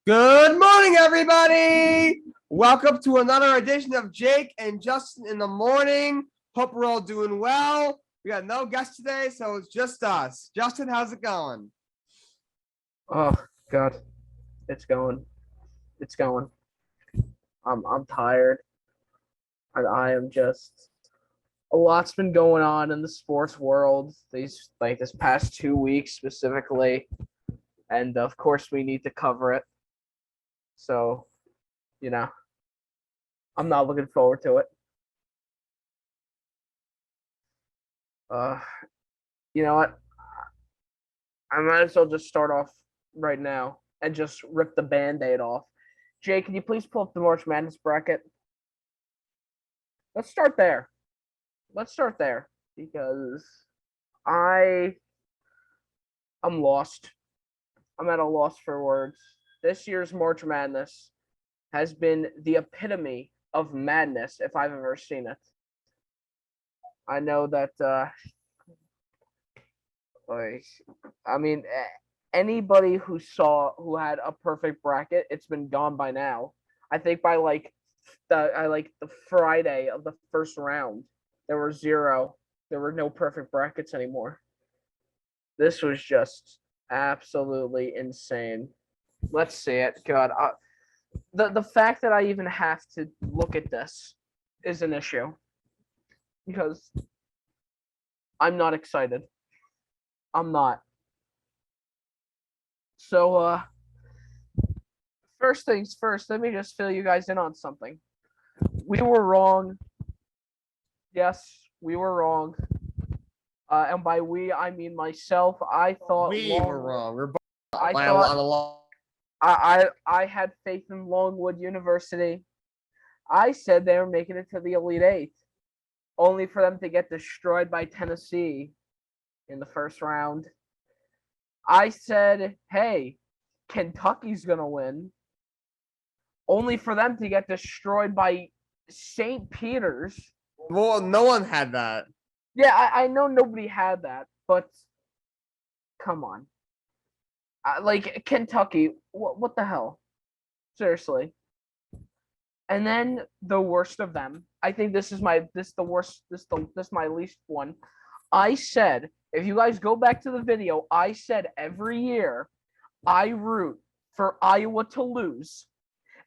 Good morning, everybody. Welcome to another edition of Jake and Justin in the morning. Hope we're all doing well. We got no guests today, so it's just us. Justin, how's it going? Oh God, it's going. It's going. I'm tired. And I am just a lot's been going on in the sports world this past 2 weeks specifically. And of course we need to cover it. So, you know, I'm not looking forward to it. Uh you know what? I might as well just start off right now and just rip the band-aid off. Jay, can you please pull up the March Madness bracket? Let's start there. Because I I'm lost. I'm at a loss for words. This year's March Madness has been the epitome of madness if I've ever seen it. I know that like I mean anybody who had a perfect bracket, it's been gone by now. I think by the Friday of the first round, there were zero. There were no perfect brackets anymore. This was just absolutely insane. Let's see it. God, the fact that I even have to look at this is an issue because I'm not excited. I'm not. So, first things first, let me just fill you guys in on something. We were wrong. Yes, we were wrong. And by we, I mean myself. I thought we were wrong. We're both I on thought a long. I had faith in Longwood University. I said they were making it to the Elite Eight, only for them to get destroyed by Tennessee in the first round. I said, hey, Kentucky's going to win, only for them to get destroyed by St. Peter's. Well, no one had that. Yeah, I know nobody had that, but come on. Like Kentucky, what the hell? Seriously. And then the worst of them. I think this is my least one. I said, if you guys go back to the video, I said every year I root for Iowa to lose.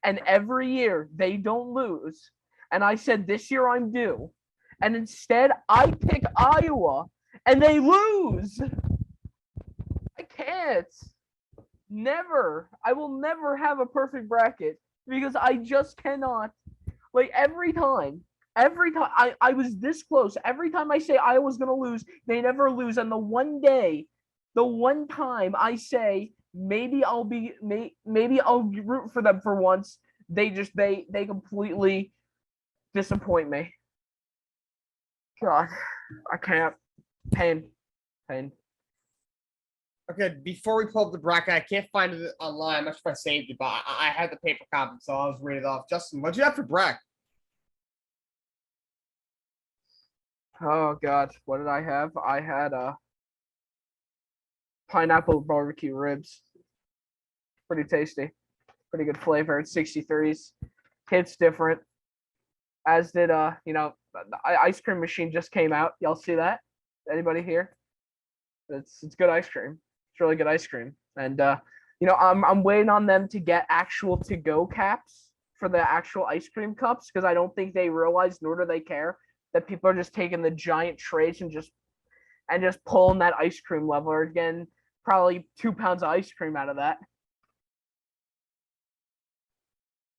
And every year they don't lose. And I said this year I'm due. And instead I pick Iowa and they lose. I can't. Never. I will never have a perfect bracket because I just cannot. Like every time I was this close. Every time I say Iowa's gonna lose, they never lose. And the one time I say maybe I'll root for them for once, they completely disappoint me. God, I can't. Pain. Okay, before we pull up the bracket, I can't find it online. I'm not sure if I saved it, but I had the paper copy, so I'll just read it off. Justin, what'd you have for bracket? Oh God, what did I have? I had pineapple barbecue ribs. Pretty tasty. Pretty good flavor. It's 63s. Hits different. As did the ice cream machine just came out. Y'all see that? Anybody here? It's good ice cream. It's really good ice cream. And I'm waiting on them to get actual to go caps for the actual ice cream cups because I don't think they realize, nor do they care, that people are just taking the giant trays and just pulling that ice cream leveler again. Probably 2 pounds of ice cream out of that.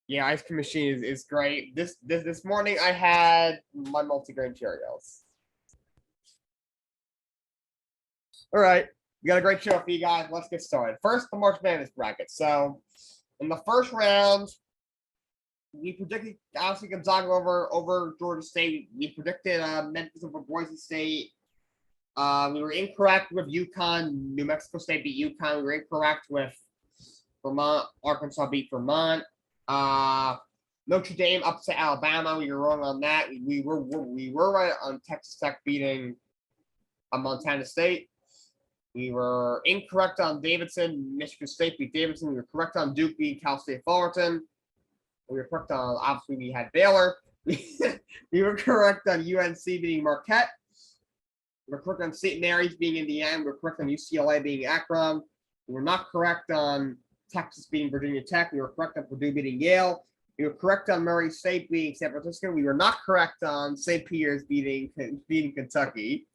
Yeah, ice cream machine is great. This morning I had my multigrain Cheerios. All right, we got a great show for you guys. Let's get started. First, the March Madness bracket. So, in the first round, we predicted obviously Gonzaga over Georgia State. We predicted Memphis over Boise State. We were incorrect with UConn. New Mexico State beat UConn. We were incorrect with Vermont. Arkansas beat Vermont. Notre Dame upset Alabama. We were wrong on that. We were right on Texas Tech beating Montana State. We were incorrect on Davidson. Michigan State beat Davidson. We were correct on Duke beating Cal State Fullerton. We were correct on, obviously, we had Baylor. We were correct on UNC beating Marquette. We were correct on St. Mary's being Indiana. We were correct on UCLA beating Akron. We were not correct on Texas beating Virginia Tech. We were correct on Purdue beating Yale. We were correct on Murray State beating San Francisco. We were not correct on St. Peter's beating Kentucky.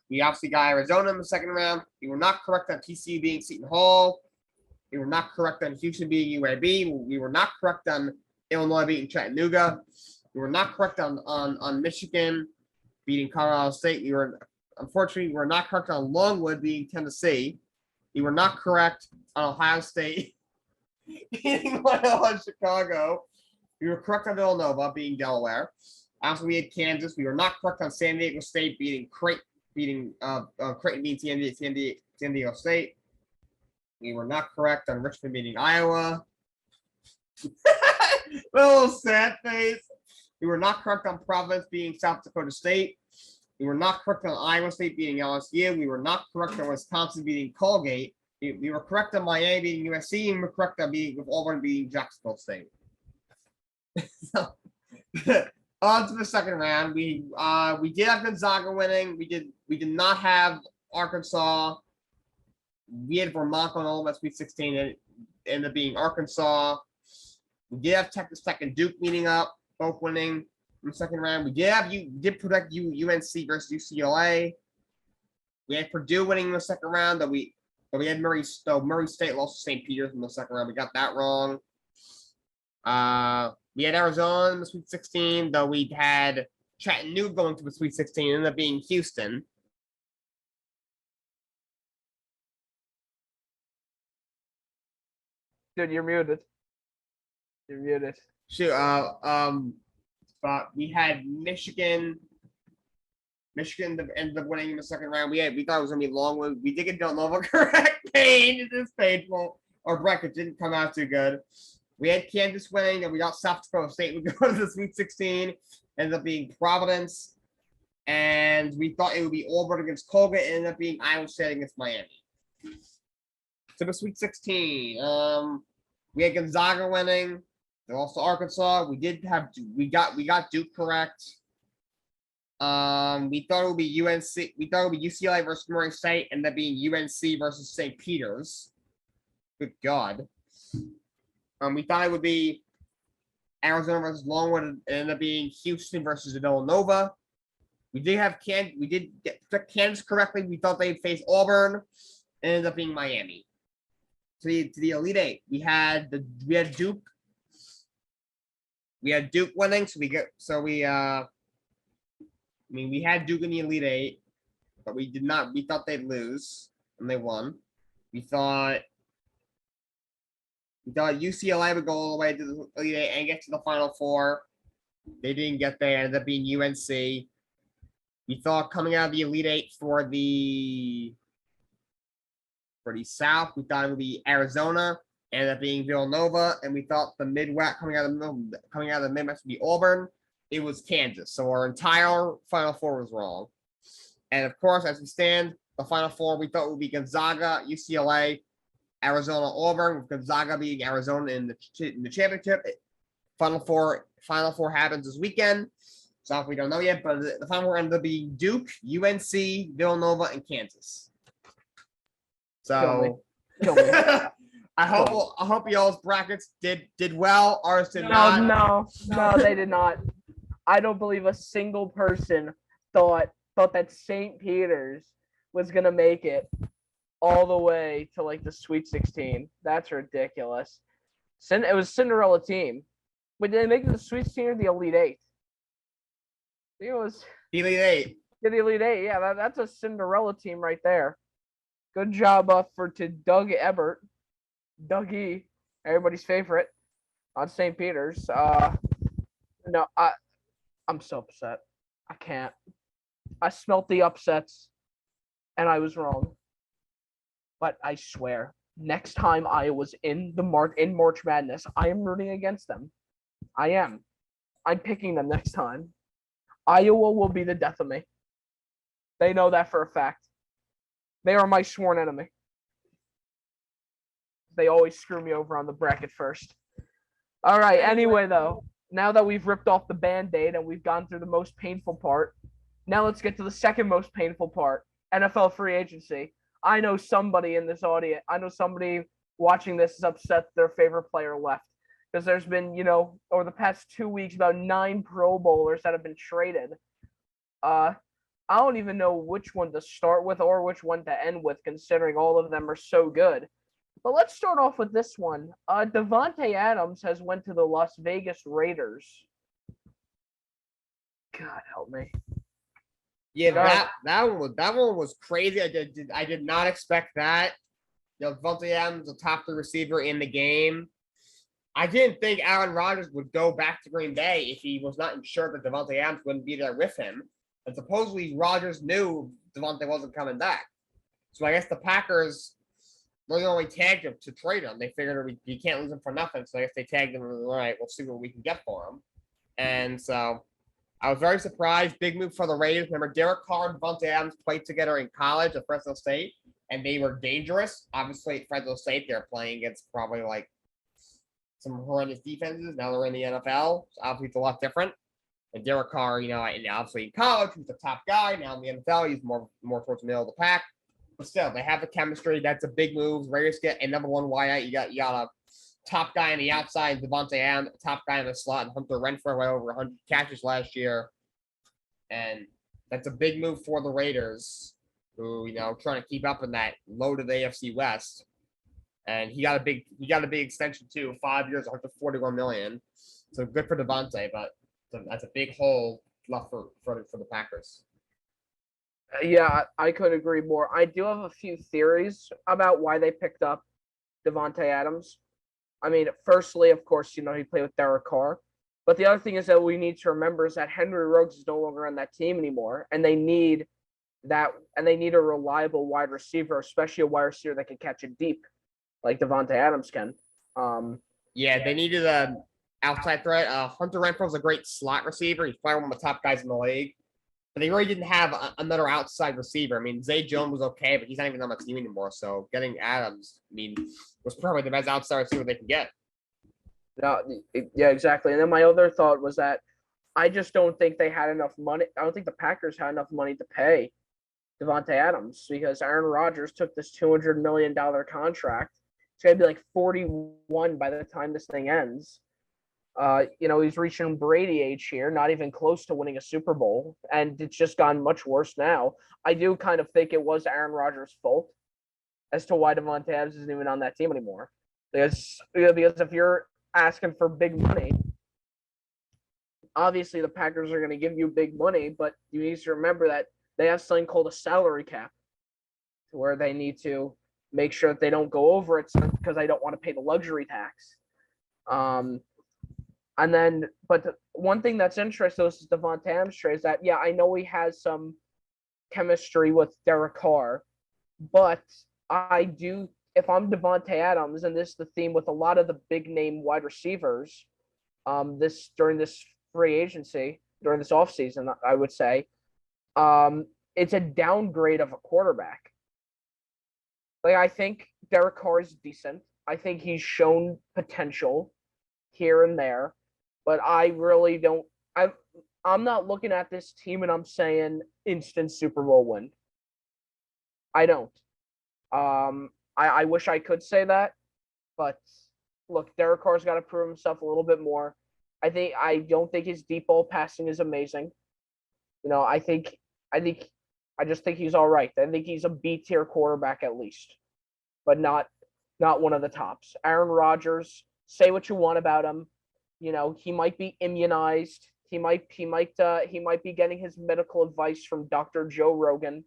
We obviously got Arizona in the second round. We were not correct on TCU beating Seton Hall. We were not correct on Houston beating UAB. We were not correct on Illinois beating Chattanooga. We were not correct on Michigan beating Colorado State. Unfortunately, we were not correct on Longwood beating Tennessee. We were not correct on Ohio State beating Loyola Chicago. We were correct on Villanova beating Delaware. After we had Kansas, we were not correct on San Diego State beating Creighton beating San Diego State. We were not correct on Richmond beating Iowa. Little sad face. We were not correct on Providence beating South Dakota State. We were not correct on Iowa State beating LSU. We were not correct on Wisconsin beating Colgate. We were correct on Miami beating USC, and we were correct on Auburn beating Jacksonville State. So, on to the second round. We did have Gonzaga winning. We did not have Arkansas. We had Vermont on all that Sweet 16. It ended up being Arkansas. We did have Texas Tech and Duke meeting up, both winning in the second round. We did predict UNC versus UCLA. We had Purdue winning in the second round, but we had Murray State lost to St. Peter's in the second round. We got that wrong. We had Arizona in the Sweet 16, though we had Chattanooga going to the Sweet 16, ended up being Houston. Dude, you're muted. You're muted. Shoot, but we had Michigan. Michigan ended up winning in the second round. We thought it was gonna be long. We did get Villanova correct. Pain. It is painful. Our bracket didn't come out too good. We had Kansas winning, and we got South Dakota State would go to the Sweet 16. Ended up being Providence, and we thought it would be Auburn against Colgate. It ended up being Iowa State against Miami. To the Sweet 16. We had Gonzaga winning. They lost to Arkansas. We got Duke correct. We thought it would be UNC. We thought it would be UCLA versus Murray State, and that being UNC versus St. Peter's. Good God. We thought it would be Arizona versus Longwood, and ended up being Houston versus Villanova. We did get Kansas correctly. We thought they'd face Auburn, and ended up being Miami. To the Elite Eight, we had Duke. We had Duke winning, we had Duke in the Elite Eight, but we did not. We thought they'd lose, and they won. We thought UCLA would go all the way to the Elite Eight and get to the Final Four. They didn't get there. Ended up being UNC. We thought coming out of the Elite Eight for the South, we thought it would be Arizona. Ended up being Villanova, and we thought the Midwest coming out of the Midwest would be Auburn. It was Kansas. So our entire Final Four was wrong. And of course, as we stand, the Final Four we thought would be Gonzaga, UCLA, Arizona, Auburn, with Gonzaga being Arizona in the championship. Final Four happens this weekend. So we don't know yet, but the Final Four ended up being Duke, UNC, Villanova, and Kansas. So Kill me. I hope y'all's brackets did well. Ours did not. No, they did not. I don't believe a single person thought that St. Peter's was gonna make it all the way to like the Sweet 16. That's ridiculous. It was Cinderella team. But did they make it to the Sweet 16 or the Elite Eight? I think it was the Elite Eight. The Elite Eight. Yeah, that's a Cinderella team right there. Good job to Doug Ebert, Dougie, everybody's favorite on St. Peter's. No, I'm so upset. I can't. I smelt the upsets, and I was wrong. But I swear, next time Iowa's in March Madness, I am rooting against them. I am. I'm picking them next time. Iowa will be the death of me. They know that for a fact. They are my sworn enemy. They always screw me over on the bracket first. All right. Anyway, though, now that we've ripped off the Band-Aid and we've gone through the most painful part, now let's get to the second most painful part, NFL free agency. I know somebody in this audience, I know somebody watching this is upset their favorite player left because there's been, over the past 2 weeks, about 9 Pro Bowlers that have been traded. I don't even know which one to start with or which one to end with, considering all of them are so good. But let's start off with this one. Davante Adams has went to the Las Vegas Raiders. God help me. Yeah, that one was crazy. I did not expect that. Davante Adams, the top 3 receiver in the game. I didn't think Aaron Rodgers would go back to Green Bay if he was not sure that Davante Adams wouldn't be there with him. And supposedly Rodgers knew Davante wasn't coming back. So I guess the Packers really only tagged him to trade him. They figured you can't lose him for nothing. So I guess they tagged him. All right, we'll see what we can get for him. And so I was very surprised. Big move for the Raiders. Remember, Derek Carr and Davante Adams played together in college at Fresno State, and they were dangerous. Obviously, at Fresno State, they're playing against probably like some horrendous defenses. Now they're in the NFL. So obviously, it's a lot different. And Derek Carr, and obviously in college, he's the top guy. Now in the NFL, he's more towards the middle of the pack. But still, they have the chemistry. That's a big move. Raiders get a number 1 wideout. You got a top guy on the outside, Davante Adams, top guy in the slot, and Hunter Renfrow went over 100 catches last year. And that's a big move for the Raiders, who, trying to keep up in that loaded AFC West. And he got a big extension too, 5 years, $141 million. So good for Davante, but that's a big hole left for the Packers. Yeah, I could agree more. I do have a few theories about why they picked up Davante Adams. I mean, firstly, of course, he played with Derek Carr. But the other thing is that we need to remember is that Henry Ruggs is no longer on that team anymore, and they need a reliable wide receiver, especially a wide receiver that can catch it deep, like Davante Adams can. They needed an outside threat. Hunter Renfrow is a great slot receiver. He's probably one of the top guys in the league. But they really didn't have another outside receiver. I mean, Zay Jones was okay, but he's not even on the team anymore. So getting Adams, was probably the best outside receiver they can get. Yeah, exactly. And then my other thought was that I just don't think they had enough money. I don't think the Packers had enough money to pay Davante Adams because Aaron Rodgers took this $200 million contract. It's going to be like 41 by the time this thing ends. He's reaching Brady age here, not even close to winning a Super Bowl, and it's just gotten much worse now. I do kind of think it was Aaron Rodgers' fault as to why Davante Adams isn't even on that team anymore. Because if you're asking for big money, obviously the Packers are going to give you big money, but you need to remember that they have something called a salary cap, where they need to make sure that they don't go over it because they don't want to pay the luxury tax. But one thing that's interesting is Davante Adams trade is that, I know he has some chemistry with Derek Carr, but if I'm Davante Adams, and this is the theme with a lot of the big name wide receivers, during this free agency, during this offseason, I would say, it's a downgrade of a quarterback. Like, I think Derek Carr is decent. I think he's shown potential here and there. But I really don't. I'm not looking at this team and I'm saying instant Super Bowl win. I don't. I wish I could say that, but look, Derek Carr's got to prove himself a little bit more. I don't think his deep ball passing is amazing. I just think he's all right. I think he's a B tier quarterback at least, but not one of the tops. Aaron Rodgers, say what you want about him. He might be immunized. He might be getting his medical advice from Dr. Joe Rogan,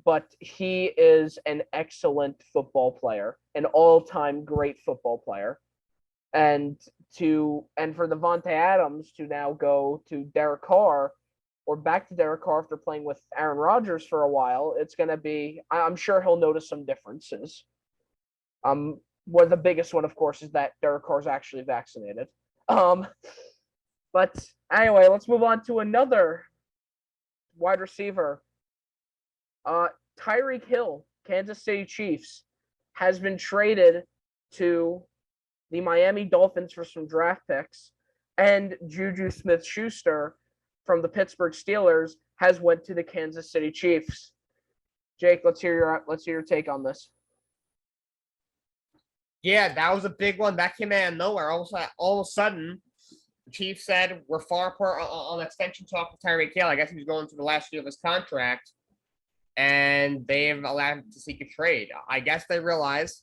but he is an excellent football player, an all-time great football player. And for Davante Adams to now go to Derek Carr or back to Derek Carr after playing with Aaron Rodgers for a while, it's going to be, I'm sure he'll notice some differences. Well, the biggest one, of course, is that Derek Carr is actually vaccinated. But anyway, let's move on to another wide receiver. Tyreek Hill, Kansas City Chiefs, has been traded to the Miami Dolphins for some draft picks, and Juju Smith-Schuster from the Pittsburgh Steelers has went to the Kansas City Chiefs. Jake, let's hear your take on this. Yeah, that was a big one. That came out of nowhere. All of a sudden, the Chiefs said we're far apart on extension talk with Tyreek Hill. I guess he was going to the last year of his contract, and they've allowed him to seek a trade. I guess they realize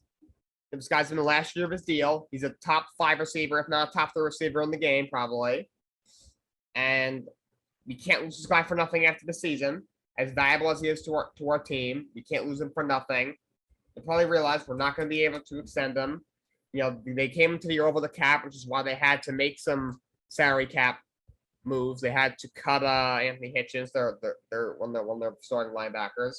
this guy's in the last year of his deal. He's a top 5 receiver, if not a top 3 receiver in the game, probably. And we can't lose this guy for nothing after the season. As valuable as he is to our team, we can't lose him for nothing. They probably realized we're not going to be able to extend him. You know, they came into the year over the cap, which is why they had to make some salary cap moves. They had to cut Anthony Hitchens, they're one of their starting linebackers.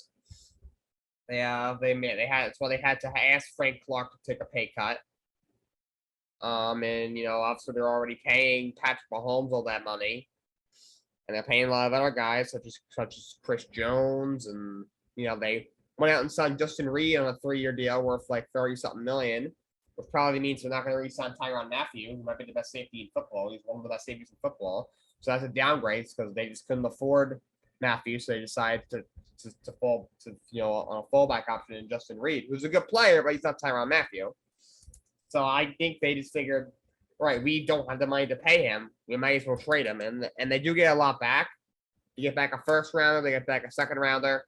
That's why they had to ask Frank Clark to take a pay cut. And obviously they're already paying Patrick Mahomes all that money, and they're paying a lot of other guys such as Chris Jones, and they went out and signed Justin Reed on a 3-year deal worth like 30-something million, which probably means they're not going to re-sign Tyrann Mathieu, who might be the best safety in football. He's one of the best safeties in football. So that's a downgrade because they just couldn't afford Mathieu, so they decided to fall to on a fallback option in Justin Reed, who's a good player, but he's not Tyrann Mathieu. So I think they just figured, right, we don't have the money to pay him. We might as well trade him, and they do get a lot back. They get back a first rounder, they get back a second rounder,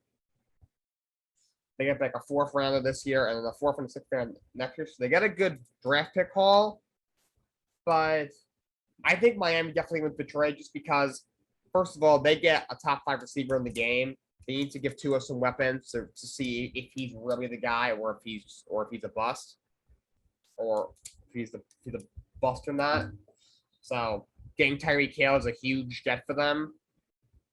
they get back a 4th rounder this year, and then the 4th and 6th round next year. So they got a good draft pick haul, but I think Miami definitely went the trade just because, first of all, they get a top 5 receiver in the game. They need to give Tua some weapons to see if he's really the guy, or if he's a bust, or if he's a bust or not. So getting Tyreek Hill is a huge get for them.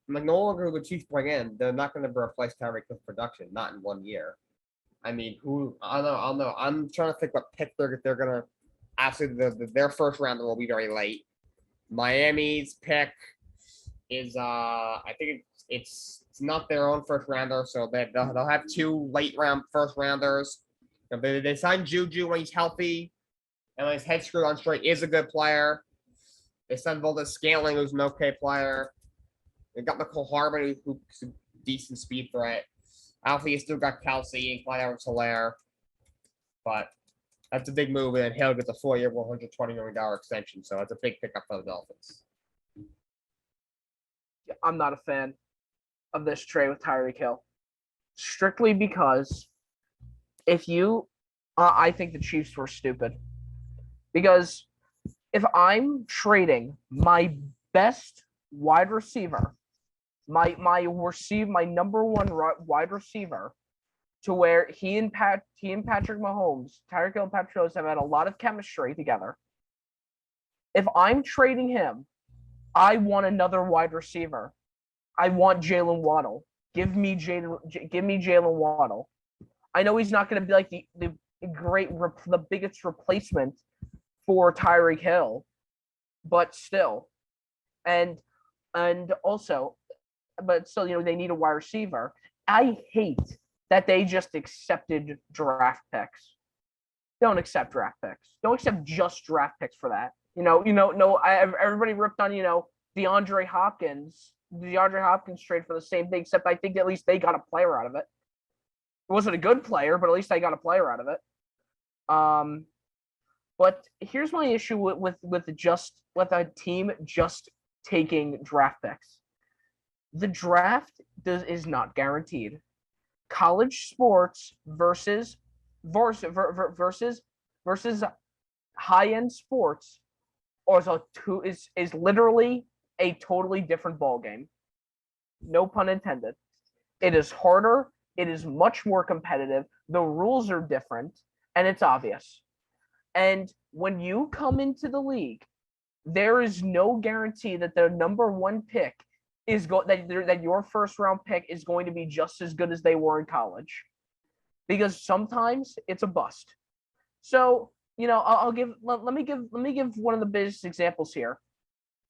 Like, no longer the Chiefs bring in, they're not going to replace Tyreek Hill's production, not in 1 year. I mean, I don't know. I'm trying to think what pick they're going to. Absolutely, their first rounder will be very late. Miami's pick is I think it's not their own first rounder, so they'll have 2 late round first rounders. They signed Juju when he's healthy, and when his head screwed on straight, is a good player. They signed Valdes-Scantling, who's an okay player. They got Mecole Hardman, who's a decent speed threat. Obviously, you still got Kelsey and Clyde Edwards-Helaire, but that's a big move, and Hill gets a 4-year, $120 million extension, so that's a big pickup for the Dolphins. I'm not a fan of this trade with Tyreek Hill, strictly because I think the Chiefs were stupid. Because if I'm trading my best wide receiver, my number 1 wide receiver, to where he and Patrick Mahomes, Tyreek Hill and Patrick Mahomes have had a lot of chemistry together. If I'm trading him, I want another wide receiver. I want Jalen Waddle. Give me Jalen Waddle. I know he's not going to be like the biggest replacement for Tyreek Hill, but still, and also, but still, they need a wide receiver. I hate that they just accepted draft picks. Don't accept draft picks. Don't accept just draft picks for that. Everybody ripped on DeAndre Hopkins trade for the same thing, except I think at least they got a player out of it. It wasn't a good player, but at least they got a player out of it. But here's my issue with a team just taking draft picks. The draft is not guaranteed. College sports versus high-end sports is literally a totally different ball game. No pun intended. It is harder. It is much more competitive. The rules are different, and it's obvious. And when you come into the league, there is no guarantee that the number 1 pick that your first round pick is going to be just as good as they were in college, because sometimes it's a bust. So let me give one of the biggest examples here.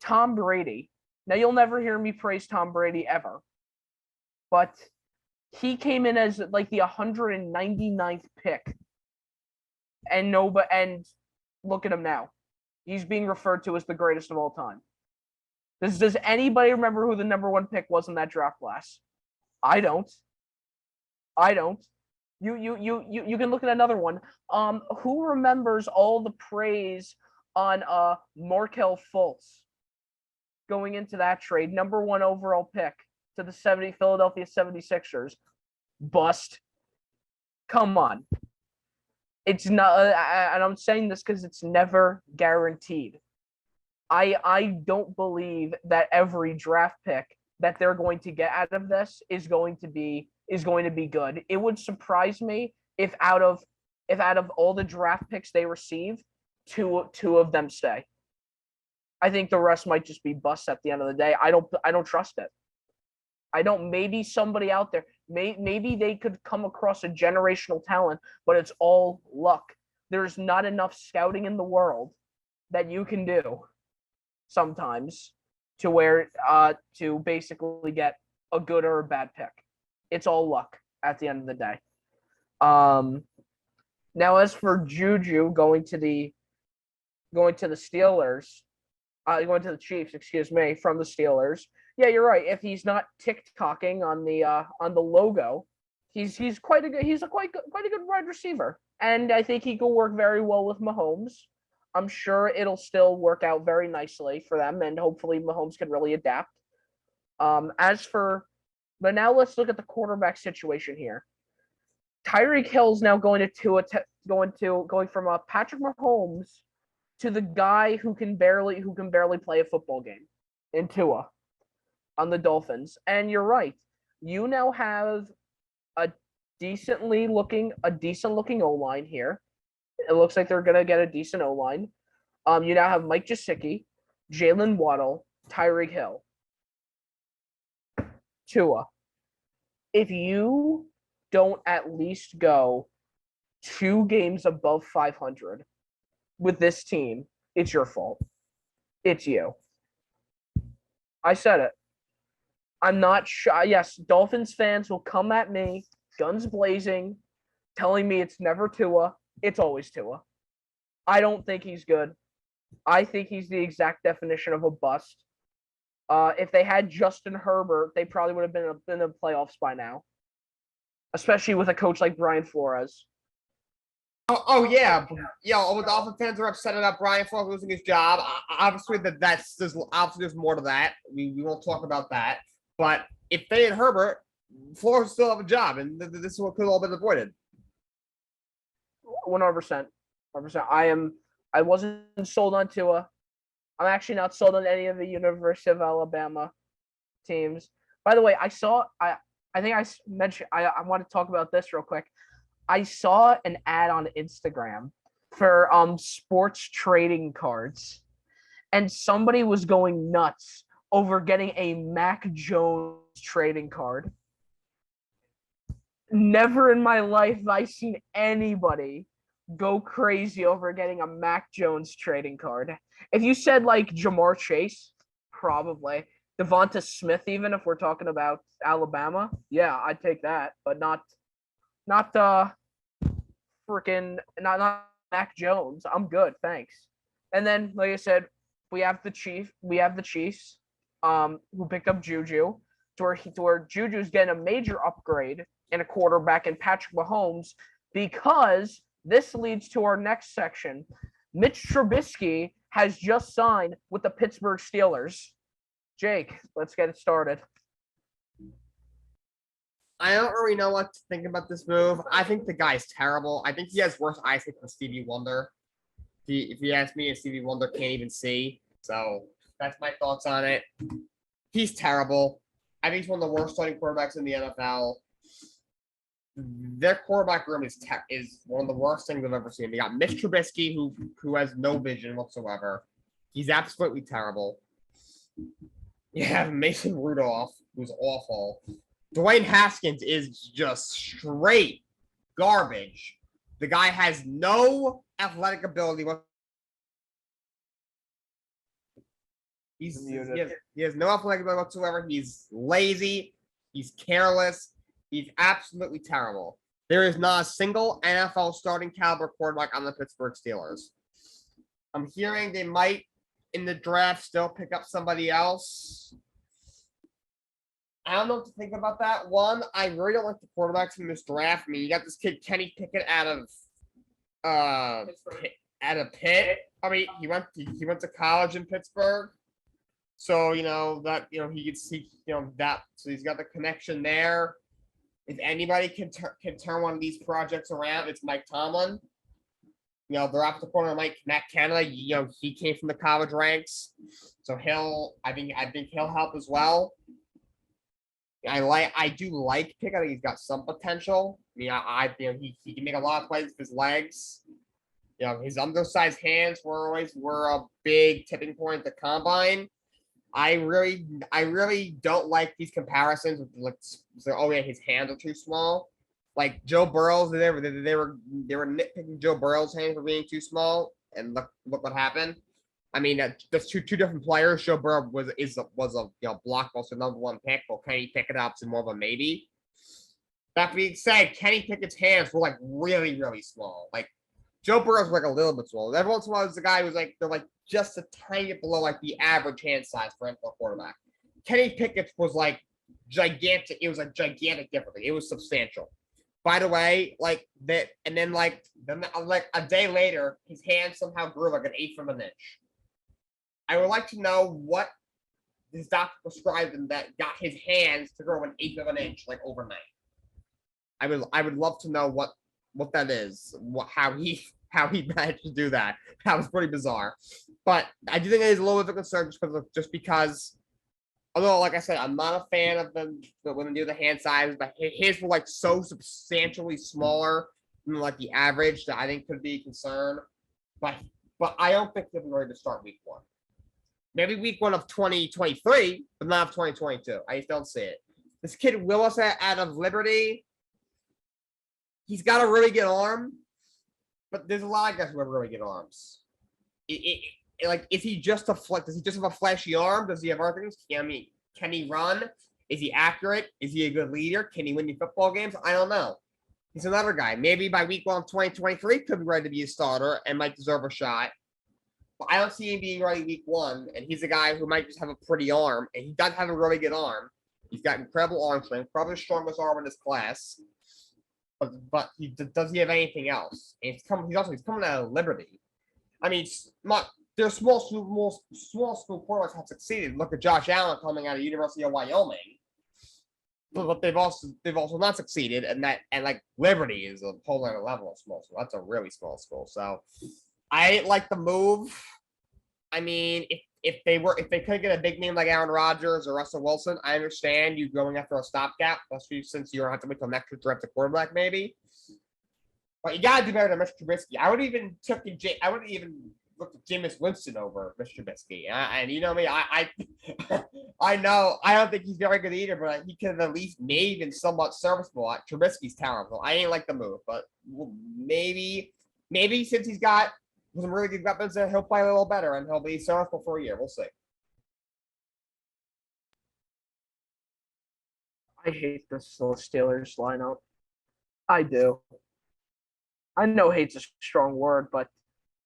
Tom Brady. Now, you'll never hear me praise Tom Brady ever, but He came in as like the 199th pick, and look at him now. He's being referred to as the greatest of all time. Does anybody remember who the number one pick was in that draft class? I don't. I don't. You can look at another one. Who remembers all the praise on Markelle Fultz going into that trade, number one overall pick to the Philadelphia 76ers? Bust. Come on. It's not, and I'm saying this because it's never guaranteed. I don't believe that every draft pick that they're going to get out of this is going to be good. It would surprise me if out of all the draft picks they receive, two of them stay. I think the rest might just be busts at the end of the day. I don't trust it. I don't. Maybe somebody out there, maybe they could come across a generational talent, but it's all luck. There's not enough scouting in the world that you can do sometimes to basically get a good or a bad pick. It's all luck at the end of the day. Now as for Juju going to the Steelers, going to the Chiefs, excuse me, from the Steelers. Yeah, you're right. If he's not tick-tocking on the logo, he's quite a good wide receiver, and I think he could work very well with Mahomes. I'm sure it'll still work out very nicely for them, and hopefully Mahomes can really adapt. But now let's look at the quarterback situation here. Tyreek Hill's now going from Patrick Mahomes to the guy who can barely play a football game in Tua on the Dolphins. And you're right. You now have a decent looking O-line here. It looks like they're gonna get a decent O-line. You now have Mike Gesicki, Jalen Waddle, Tyreek Hill, Tua. If you don't at least go 2 games above 500 with this team, it's your fault. It's you. I said it. I'm not sure. Yes, Dolphins fans will come at me, guns blazing, telling me it's never Tua. It's always Tua. I don't think he's good. I think he's the exact definition of a bust. If they had Justin Herbert, they probably would have been in the playoffs by now, especially with a coach like Brian Flores. Oh yeah, all the Dolphin fans are upset about Brian Flores losing his job. Obviously, there's more to that. We won't talk about that. But if they had Herbert, Flores would still have a job, and this is what could have all been avoided. 100%. I wasn't sold on Tua. I'm actually not sold on any of the University of Alabama teams. By the way, I think I mentioned I want to talk about this real quick. I saw an ad on Instagram for sports trading cards, and somebody was going nuts over getting a Mac Jones trading card. Never in my life have I seen anybody go crazy over getting a Mac Jones trading card. If you said like Jamar Chase, probably. Devonta Smith, even if we're talking about Alabama, yeah, I'd take that, but not Mac Jones. I'm good, thanks. And then, like I said, we have the Chiefs, who picked up Juju, to where Juju's getting a major upgrade in a quarterback in Patrick Mahomes, because this leads to our next section. Mitch Trubisky has just signed with the Pittsburgh Steelers. Jake, let's get it started. I don't really know what to think about this move. I think the guy's terrible. I think he has worse eyesight than Stevie Wonder. If you ask me, Stevie Wonder can't even see. So that's my thoughts on it. He's terrible. I think he's one of the worst starting quarterbacks in the NFL. Their quarterback room is one of the worst things I've ever seen. They got Mitch Trubisky, who has no vision whatsoever. He's absolutely terrible. You have Mason Rudolph, who's awful. Dwayne Haskins is just straight garbage. The guy has no athletic ability. He has no athletic ability whatsoever. He's lazy. He's careless. He's absolutely terrible. There is not a single NFL starting caliber quarterback on the Pittsburgh Steelers. I'm hearing they might in the draft still pick up somebody else. I don't know what to think about that. One, I really don't like the quarterbacks in this draft. I mean, you got this kid Kenny Pickett out of Pitt. I mean, he went to college in Pittsburgh. So, he can see, that. So he's got the connection there. If anybody can turn one of these projects around, it's Mike Tomlin. They're off the corner, Matt Canada. He came from the college ranks, so I think he'll help as well. I do like Pickett. I think he's got some potential. He can make a lot of plays with his legs. His undersized hands were a big tipping point at the combine. I really don't like these comparisons with his hands are too small. Like Joe Burrow's, they were nitpicking Joe Burrow's hands for being too small, and look what happened. I mean, that's two different players. Joe Burrow was a blockbuster #1 pick, while Kenny Pickett's more of a maybe. That being said, Kenny Pickett's hands were really, really small. Like Joe Burrow's a little bit small. Every once in a while, there's a guy who's they're just a tiny bit below the average hand size for NFL quarterback. Kenny Pickett's was gigantic. It was a gigantic difference. It was substantial. By the way, that, and then a day later, his hand somehow grew an eighth of an inch. I would like to know what his doctor prescribed him that got his hands to grow an eighth of an inch overnight. I would love to know what that is, how he managed to do that. That was pretty bizarre. But I do think it is a little bit of a concern just because although, like I said, I'm not a fan of them when they do the hand size, but his were so substantially smaller than the average that I think could be a concern. But I don't think they'll be ready to start week 1. Maybe week 1 of 2023, but not of 2022. I just don't see it. This kid Willis out of Liberty, he's got a really good arm, but there's a lot of guys who have really good arms. Is he just does he just have a flashy arm? Does he have other things? Can he run? Is he accurate? Is he a good leader? Can he win you football games? I don't know. He's another guy. Maybe by week 1 of 2023 could be ready to be a starter and might deserve a shot. But I don't see him being ready week 1. And he's a guy who might just have a pretty arm, and he does have a really good arm. He's got incredible arm strength, probably the strongest arm in his class. But does he have anything else? And he's coming out of Liberty. I mean, their small school quarterbacks have succeeded. Look at Josh Allen coming out of University of Wyoming, but they've also not succeeded, and Liberty is a whole other level of small school. That's a really small school. So I didn't like the move. I mean, if they could get a big name like Aaron Rodgers or Russell Wilson, I understand you going after a stopgap, especially since you don't have to wait till next year to draft a quarterback, maybe. But you gotta do better than Mr. Trubisky. I would even look at Jameis Winston over Mr. Trubisky. And you know me, I know I don't think he's very good either, but he could have at least made been somewhat serviceable. Trubisky's terrible. I didn't like the move, but maybe since he's got some really good weapons, he'll play a little better and he'll be serviceable for a year. We'll see. I hate this Steelers lineup. I do. I know hate's a strong word, but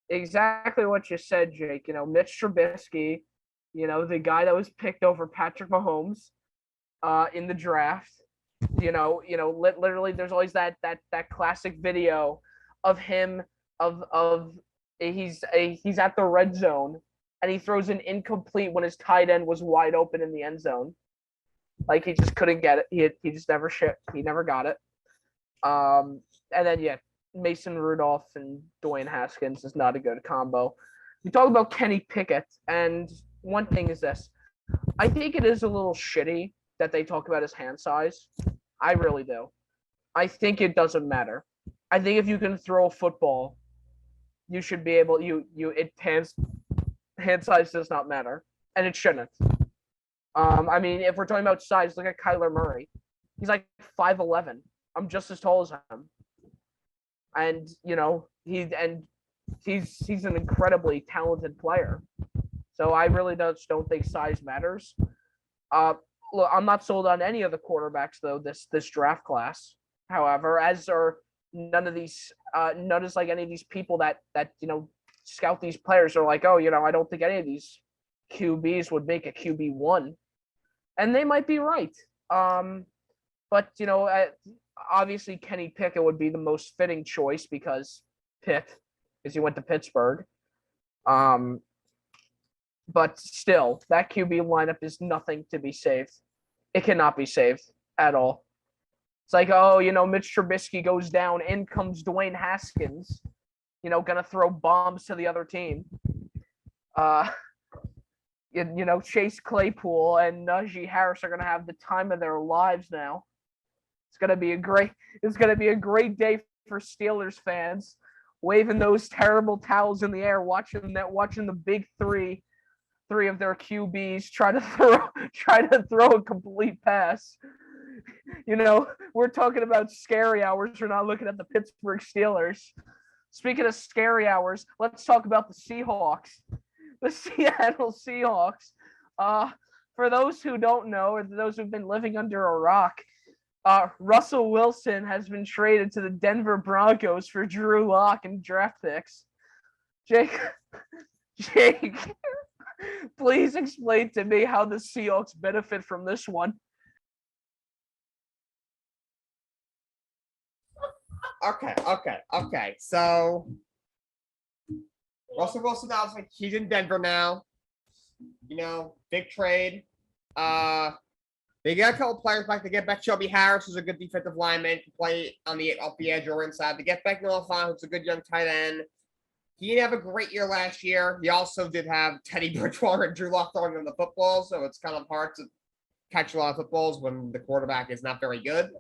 exactly what you said, Jake. Mitch Trubisky, the guy that was picked over Patrick Mahomes in the draft. Literally there's always that classic video of him he's at the red zone and he throws an incomplete when his tight end was wide open in the end zone. He just couldn't get it. He just never he never got it. And then Mason Rudolph and Dwayne Haskins is not a good combo. We talk about Kenny Pickett, and one thing is this. I think it is a little shitty that they talk about his hand size. I really do. I think it doesn't matter. I think if you can throw a football, you should be able hand size does not matter, and it shouldn't. I mean, if we're talking about size, look at Kyler Murray. He's 5'11". I'm just as tall as him. And he's an incredibly talented player. So I really don't think size matters. look, I'm not sold on any of the quarterbacks though this draft class. However, as are none of these, none is like any of these people that scout these players are like, oh, I don't think any of these QBs would make a QB1, and they might be right. But obviously Kenny Pickett would be the most fitting choice because he went to Pittsburgh. But still, that QB lineup is nothing to be saved. It cannot be saved at all. It's like, oh, Mitch Trubisky goes down, in comes Dwayne Haskins, gonna throw bombs to the other team. Chase Claypool and Najee Harris are gonna have the time of their lives now. It's gonna be a great day for Steelers fans, waving those terrible towels in the air, watching the big three of their QBs try to throw a complete pass. We're talking about scary hours. We're not looking at the Pittsburgh Steelers. Speaking of scary hours, let's talk about the Seahawks. The Seattle Seahawks. For those who don't know, or those who've been living under a rock, Russell Wilson has been traded to the Denver Broncos for Drew Lock and draft picks. Jake, please explain to me how the Seahawks benefit from this one. Okay. So Russell Wilson, obviously, he's in Denver now. Big trade. They got a couple players back. They get back Shelby Harris, who's a good defensive lineman, to play off the edge or inside. They get back Noah Fant, who's a good young tight end. He didn't have a great year last year. He also did have Teddy Bridgewater and Drew Lock throwing him the football, so it's kind of hard to catch a lot of footballs when the quarterback is not very good.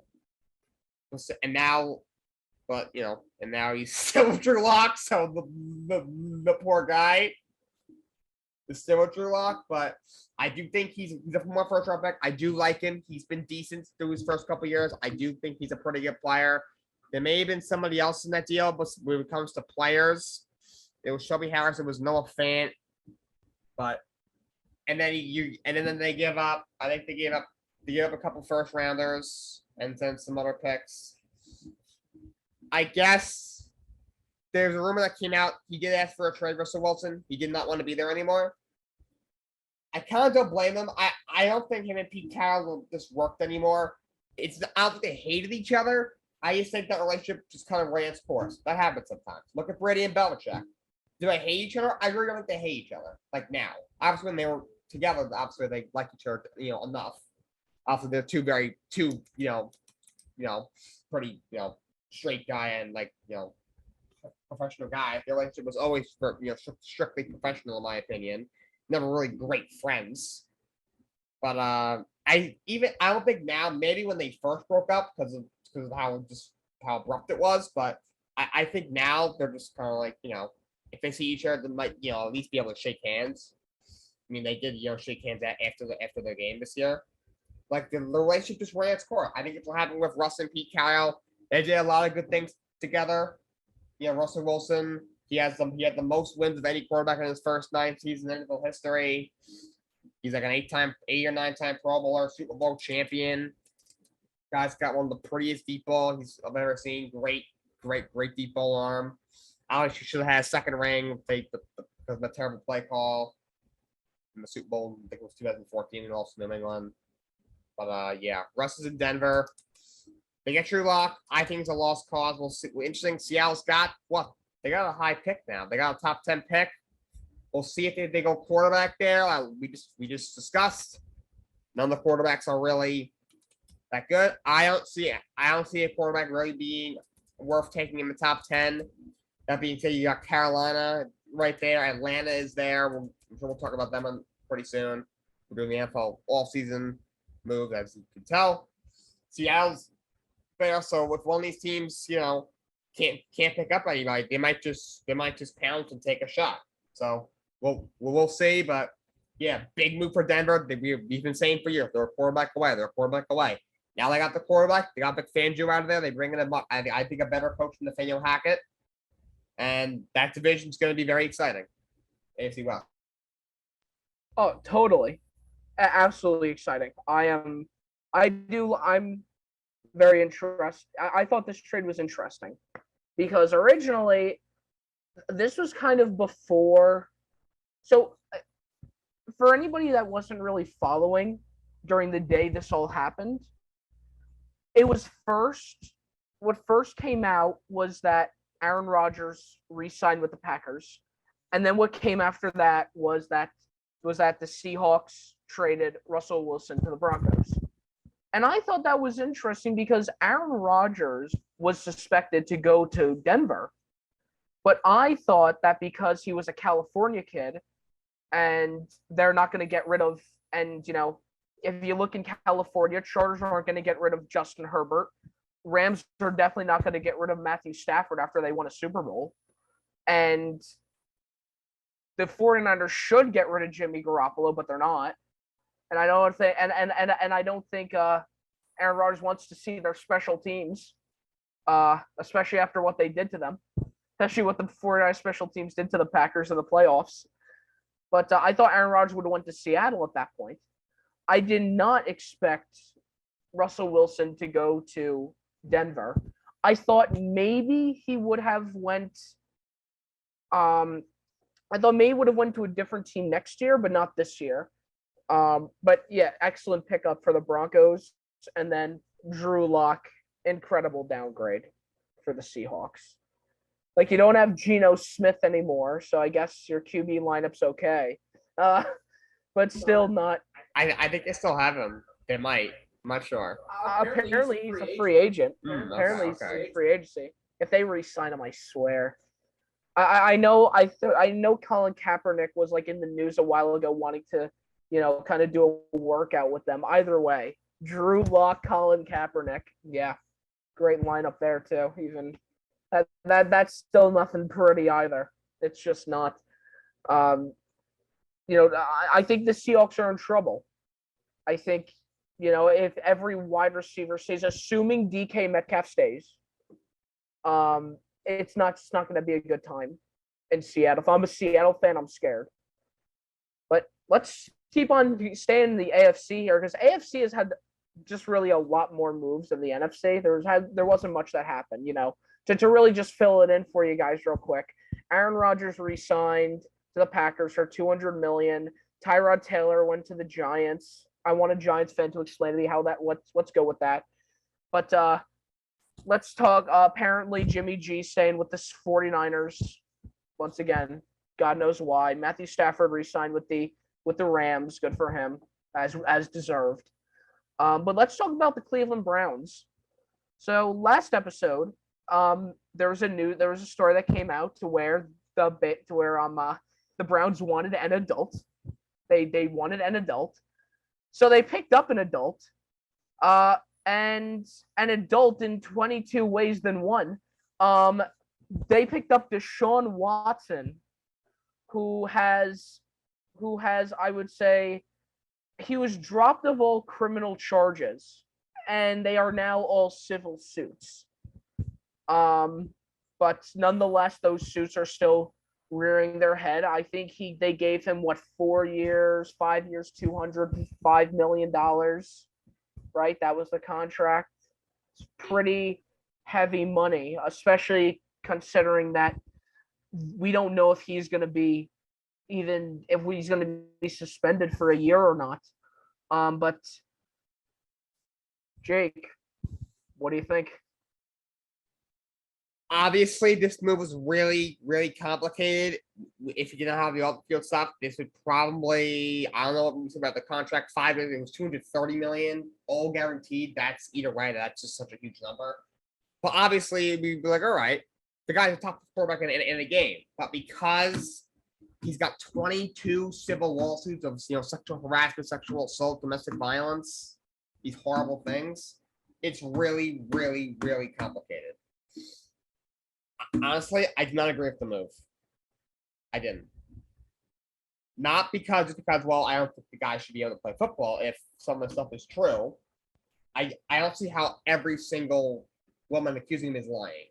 And now he's still with Drew Lock, so the poor guy is still with Drew Lock. But I do think he's a more first round pick. I do like him. He's been decent through his first couple years. I do think he's a pretty good player. There may have been somebody else in that deal, but when it comes to players, it was Shelby Harris. It was Noah Fant. And then they give up. I think they gave up a couple first rounders and then some other picks. I guess there's a rumor that came out. He did ask for a trade, Russell Wilson. He did not want to be there anymore. I kind of don't blame him. I don't think him and Pete Carroll just worked anymore. I don't think they hated each other. I just think that relationship just kind of ran its course. That happens sometimes. Look at Brady and Belichick. Do they hate each other? I really don't think they hate each other. Like now. Obviously, when they were together, obviously they liked each other, enough. Obviously, they're two pretty, straight guy and professional guy. Their relationship was always strictly professional in my opinion. Never really great friends. But I don't think now, maybe when they first broke up because of how abrupt it was, but I think now they're just kind of if they see each other, they might at least be able to shake hands. I mean, they did shake hands after their game this year. The relationship just ran its course. I think it's what happened with Russ and Pete Carroll. They did a lot of good things together. Russell Wilson, he had the most wins of any quarterback in his first 9 seasons in NFL history. He's like an 8 or 9-time Pro Bowler, Super Bowl champion. Guy's got one of the prettiest deep ball I've ever seen. Great deep ball arm. Obviously, should have had a second ring because of the terrible play call in the Super Bowl. I think it was 2014 and also New England. But yeah, Russ is in Denver. They get Drew Lock. I think it's a lost cause. We'll see. Interesting. Seattle's got what? They got a high pick now. They got a top 10 pick. We'll see if they go quarterback there. We just discussed. None of the quarterbacks are really that good. I don't see a quarterback really being worth taking in the top 10. That being said, you got Carolina right there. Atlanta is there. We'll talk about them pretty soon. We're doing the NFL all-season move, as you can tell. Seattle's there, so if one of these teams, can't pick up anybody, they might just pounce and take a shot. So we'll see. But yeah, big move for Denver. We've been saying for years they're a quarterback away. Now they got the quarterback. They got Vic Fangio out of there. They bring in I think a better coach than Nathaniel Hackett, and that division's going to be very exciting. AFC West. Oh, totally. Absolutely exciting. I'm very interested. I thought this trade was interesting because originally this was kind of before. So, for anybody that wasn't really following during the day this all happened, it was first. What first came out was that Aaron Rodgers re-signed with the Packers, and then what came after that was that the Seahawks traded Russell Wilson to the Broncos. And I thought that was interesting because Aaron Rodgers was suspected to go to Denver. But I thought that because he was a California kid and they're not going to get rid of, and, if you look in California, Chargers aren't going to get rid of Justin Herbert. Rams are definitely not going to get rid of Matthew Stafford after they won a Super Bowl. And the 49ers should get rid of Jimmy Garoppolo, but they're not. And I don't think and I don't think Aaron Rodgers wants to see their special teams, especially after what they did to them, especially what the 49ers special teams did to the Packers in the playoffs. But I thought Aaron Rodgers would have went to Seattle at that point. I did not expect Russell Wilson to go to Denver. I thought maybe he would have went. I thought maybe would have went to a different team next year, but not this year. But yeah, excellent pickup for the Broncos, and then Drew Lock, incredible downgrade for the Seahawks. Like, you don't have Geno Smith anymore, so I guess your QB lineup's okay. But still not. I think they still have him. They might. I'm not sure. Apparently he's a free agent. Apparently he's okay. in free agency. If they re-sign him, I swear. I know Colin Kaepernick was like in the news a while ago wanting to, kind of do a workout with them. Either way, Drew Lock, Colin Kaepernick, yeah, great lineup there too. Even that's still nothing pretty either. It's just not. I think the Seahawks are in trouble. I think, if every wide receiver stays, assuming DK Metcalf stays, it's not going to be a good time in Seattle. If I'm a Seattle fan, I'm scared. But let's keep on staying in the AFC here, because AFC has had just really a lot more moves than the NFC. There wasn't much that happened, to really just fill it in for you guys real quick. Aaron Rodgers re-signed to the Packers for $200 million. Tyrod Taylor went to the Giants. I want a Giants fan to explain to me how that. Let's go with that. But let's talk. Apparently, Jimmy G staying with the 49ers once again. God knows why. Matthew Stafford re-signed with the Rams. Good for him, as deserved. But let's talk about the Cleveland Browns. So last episode, there was a story that came out to where the Browns wanted an adult. They wanted an adult, so they picked up an adult. And an adult in 22 ways than one. They picked up Deshaun Watson, who has, I would say, he was dropped of all criminal charges, and they are now all civil suits. But nonetheless, those suits are still rearing their head. I think they gave him 4 years, 5 years, $205 million. Right, that was the contract. It's pretty heavy money, especially considering that we don't know if he's going to be suspended for a year or not. But Jake, what do you think? Obviously, this move was really, really complicated. If you didn't have the off-field stuff, this would probably, I don't know what we said about the contract, 5 years, it was $230 million, all guaranteed. That's either way, that's just such a huge number. But obviously, we'd be like, all right, the guy's a top quarterback in the game. But because he's got 22 civil lawsuits of sexual harassment, sexual assault, domestic violence, these horrible things, it's really, really, really complicated. Honestly, I did not agree with the move. I didn't. Not because, well, I don't think the guy should be able to play football if some of the stuff is true. I don't see how every single woman accusing him is lying.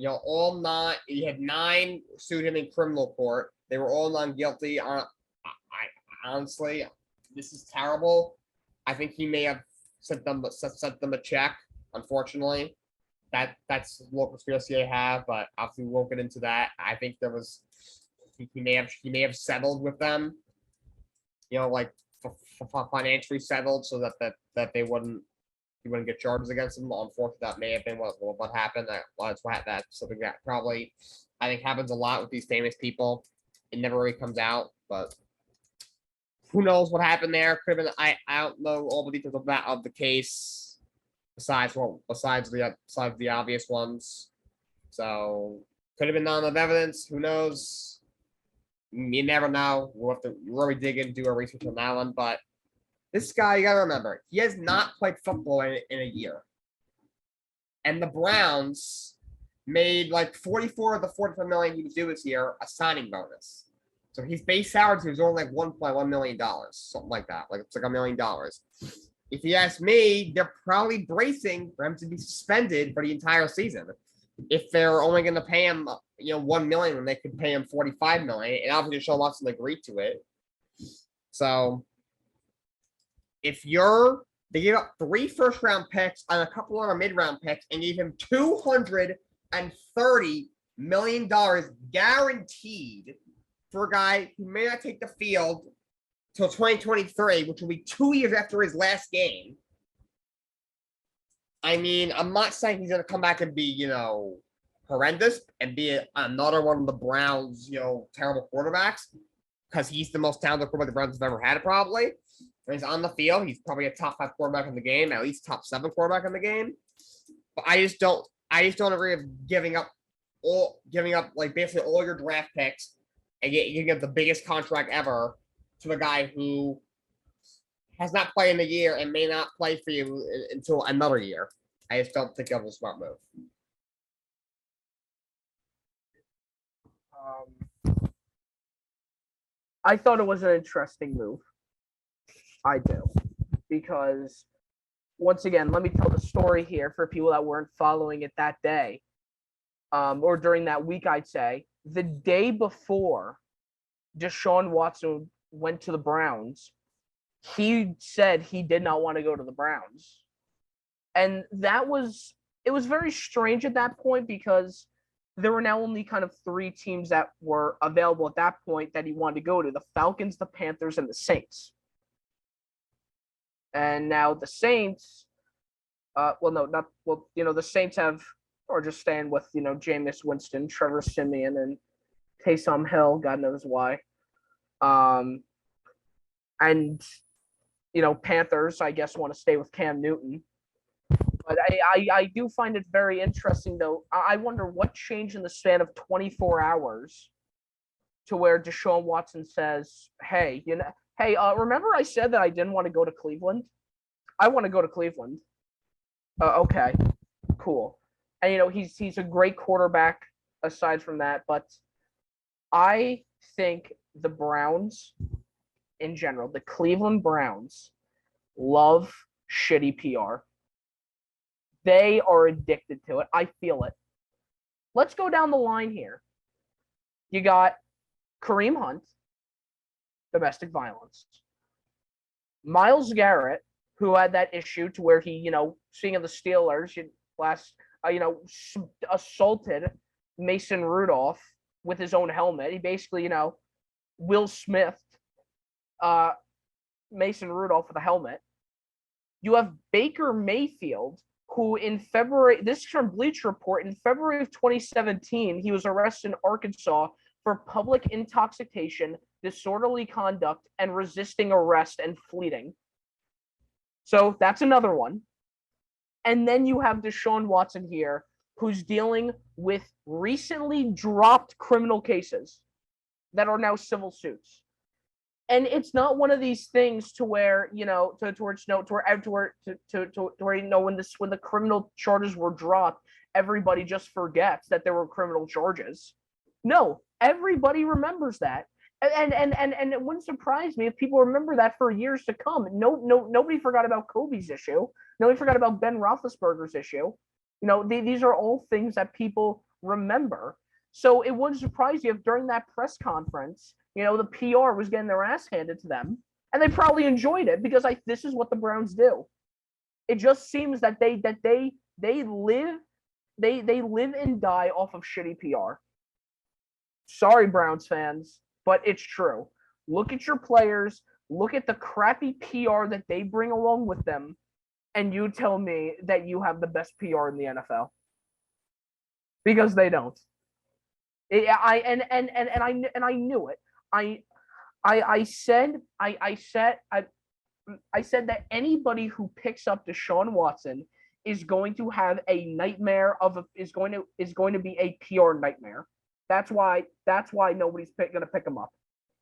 All nine, you had 9 sued him in criminal court. They were all non-guilty. Honestly, this is terrible. I think he may have sent them a check. Unfortunately, that's what conspiracy I have, but obviously we won't get into that. I think there was he may have settled with them, like financially settled so that they wouldn't he wouldn't get charges against him. Unfortunately, that may have been what happened. That's something that probably I think happens a lot with these famous people. It never really comes out, but who knows what happened there? Could have been. I don't know all the details of the case, besides the obvious ones. So could have been none of evidence. Who knows? You never know. We'll have to really dig in, do our research on that one. But this guy, you gotta remember, he has not played football in a year. And the Browns made like 44 of the 45 million he was due this year a signing bonus. So his base salary was only like $1.1 million, something like that. Like it's like $1 million. If you ask me, they're probably bracing for him to be suspended for the entire season. If they're only going to pay him, $1 million when they could pay him $45 million, and obviously Deshaun Watson agreed to it. So if they gave up 3 first-round picks and a couple other mid-round picks and gave him $230 million guaranteed for a guy who may not take the field till 2023, which will be 2 years after his last game. I mean, I'm not saying he's going to come back and be, horrendous and be another one of the Browns, terrible quarterbacks, because he's the most talented quarterback the Browns have ever had, probably. When he's on the field, he's probably a top 5 quarterback in the game, at least top 7 quarterback in the game. But I just don't agree with giving up like basically all your draft picks and giving up the biggest contract ever to a guy who has not played in a year and may not play for you until another year. I just don't think that was a smart move. I thought it was an interesting move. I do. Because, once again, let me tell the story here for people that weren't following it that day. Or during that week, I'd say. The day before Deshaun Watson went to the Browns, he said he did not want to go to the Browns. And it was very strange at that point because there were now only kind of 3 teams that were available at that point that he wanted to go to: the Falcons, the Panthers, and the Saints. And now the Saints, the Saints are just staying with, Jameis Winston, Trevor Siemian, and Taysom Hill, God knows why. And, Panthers, I guess, want to stay with Cam Newton. But I do find it very interesting, though. I wonder what changed in the span of 24 hours to where Deshaun Watson says, hey, remember I said that I didn't want to go to Cleveland? I want to go to Cleveland. Okay, cool. And, he's a great quarterback aside from that. But I think the Browns, in general, the Cleveland Browns, love shitty PR. They are addicted to it. I feel it. Let's go down the line here. You got Kareem Hunt, domestic violence. Myles Garrett, who had that issue to where he, seeing the Steelers assaulted Mason Rudolph with his own helmet. He basically, Will Smith, Mason Rudolph with a helmet. You have Baker Mayfield, who in February, this is from Bleacher Report, in February of 2017, he was arrested in Arkansas for public intoxication, disorderly conduct, and resisting arrest and fleeing. So that's another one. And then you have Deshaun Watson here, who's dealing with recently dropped criminal cases that are now civil suits. And it's not one of these things to where, when the criminal charges were dropped, everybody just forgets that there were criminal charges. No, everybody remembers that. And it wouldn't surprise me if people remember that for years to come. Nobody forgot about Kobe's issue. Nobody forgot about Ben Roethlisberger's issue. These are all things that people remember. So it wouldn't surprise you if during that press conference, the PR was getting their ass handed to them. and they probably enjoyed it because this is what the Browns do. It just seems that they live and die off of shitty PR. Sorry, Browns fans, but it's true. Look at your players, look at the crappy PR that they bring along with them, and you tell me that you have the best PR in the NFL. Because they don't. I knew it. I said that anybody who picks up Deshaun Watson is going to have a nightmare is going to be a PR nightmare. That's why nobody's going to pick him up,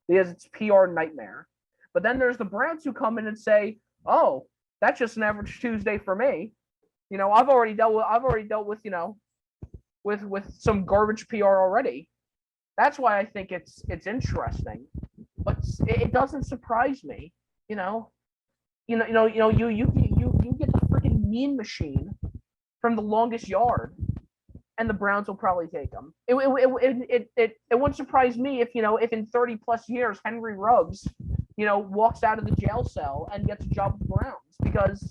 because it's PR nightmare. But then there's the Browns who come in and say, "Oh, that's just an average Tuesday for me." I've already dealt with with some garbage PR already. That's why I think it's interesting, but it doesn't surprise me. You get the freaking meme machine from the longest yard, and the Browns will probably take them. It wouldn't surprise me if if in 30+ years Henry Ruggs walks out of the jail cell and gets a job with the Browns because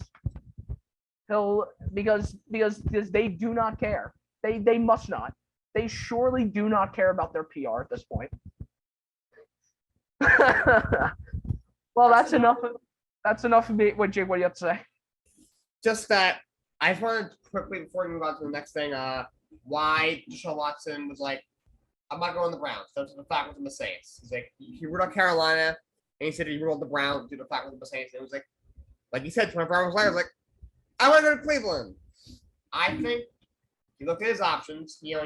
they do not care. They must not. They surely do not care about their PR at this point. Well, that's enough. That's enough of me. What, Jake? What do you have to say? Just that I just wanted to quickly before we move on to the next thing. Why Deshaun Watson was like, "I'm not going to the Browns." Those are the fact with the Saints. He's like, he ruled out Carolina, and he said he ruled the Browns due to the fact with the Saints. And it was like he said 24 hours later, like, "I want to go to Cleveland." I think he looked at his options. He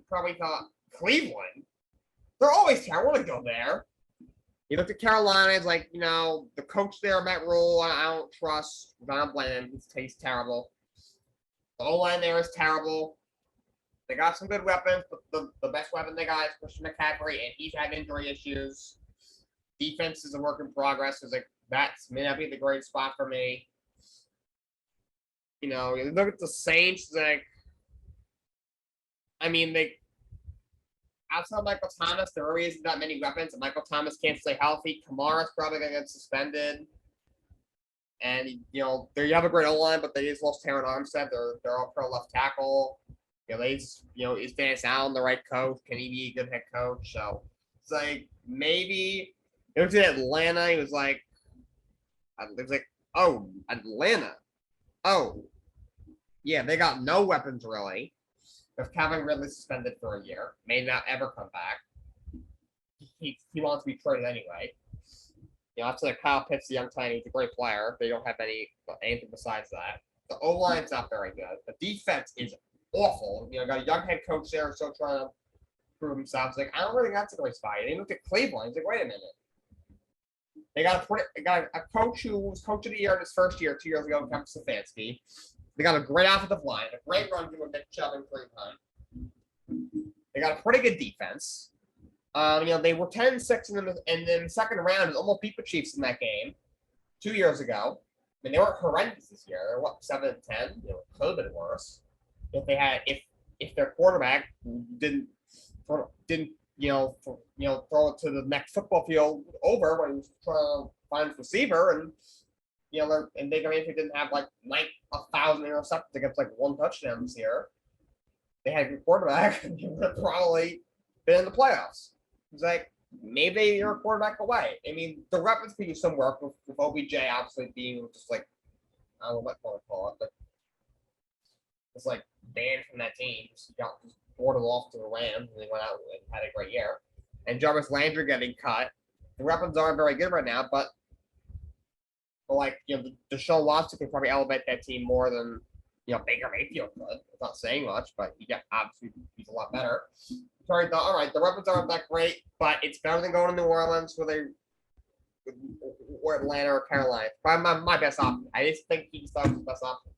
probably thought Cleveland. They're always here. I want to go there. He looked at Carolina. It's like, the coach there, Matt Rule, I don't trust. I don't blame him. He's terrible. The O-line there is terrible. They got some good weapons, but the best weapon they got is Christian McCaffrey, and he's had injury issues. Defense is a work in progress. It's like, that may not be the great spot for me. You look at the Saints, like, outside of Michael Thomas, there really isn't that many weapons, and Michael Thomas can't stay healthy. Kamara's probably going to get suspended. And, you have a great O-line, but they just lost Terron Armstead. They're all pro left tackle. Is Dennis Allen the right coach? Can he be a good head coach? So, it's like, maybe it was in Atlanta. He was like, oh, Atlanta. Oh, yeah, they got no weapons, really. With Calvin Ridley suspended for a year, may not ever come back. He wants to be traded anyway. After Kyle Pitts, the young tight end, he's a great player. They don't have anything besides that. The O-line's not very good. The defense is awful. Got a young head coach there, still trying to prove himself. It's like, I don't really think that's a great spot. They looked at Cleveland. He's like, wait a minute. They got a coach who was coach of the year in his first year 2 years ago, Kevin Stefanski. They got a great offensive line, a great run game with Nick Chubb and Kareem Hunt. They got a pretty good defense. They were 10-6 in the second round. Almost beat the Chiefs in that game 2 years ago. They weren't horrendous this year. They're 7-10. It could have been worse if their quarterback didn't throw it to the next football field over when he was trying to find his receiver and. And Baker Mayfield didn't have 1,000 interceptions against one touchdown this year. They had a good quarterback, and he would have probably been in the playoffs. It's like, maybe you're a quarterback away. The weapons could use some work with OBJ obviously being just I don't know what to call it, but it's banned from that team. Just boarded off to the Rams, and they went out and had a great year. And Jarvis Landry getting cut. The weapons aren't very good right now, but Deshaun Watson could probably elevate that team more than Baker Mayfield could. It's not saying much, but obviously he's a lot better. Sorry, all right, the weapons aren't that great, but it's better than going to New Orleans or Atlanta or Carolina. Probably my best option. I just think he's the best option.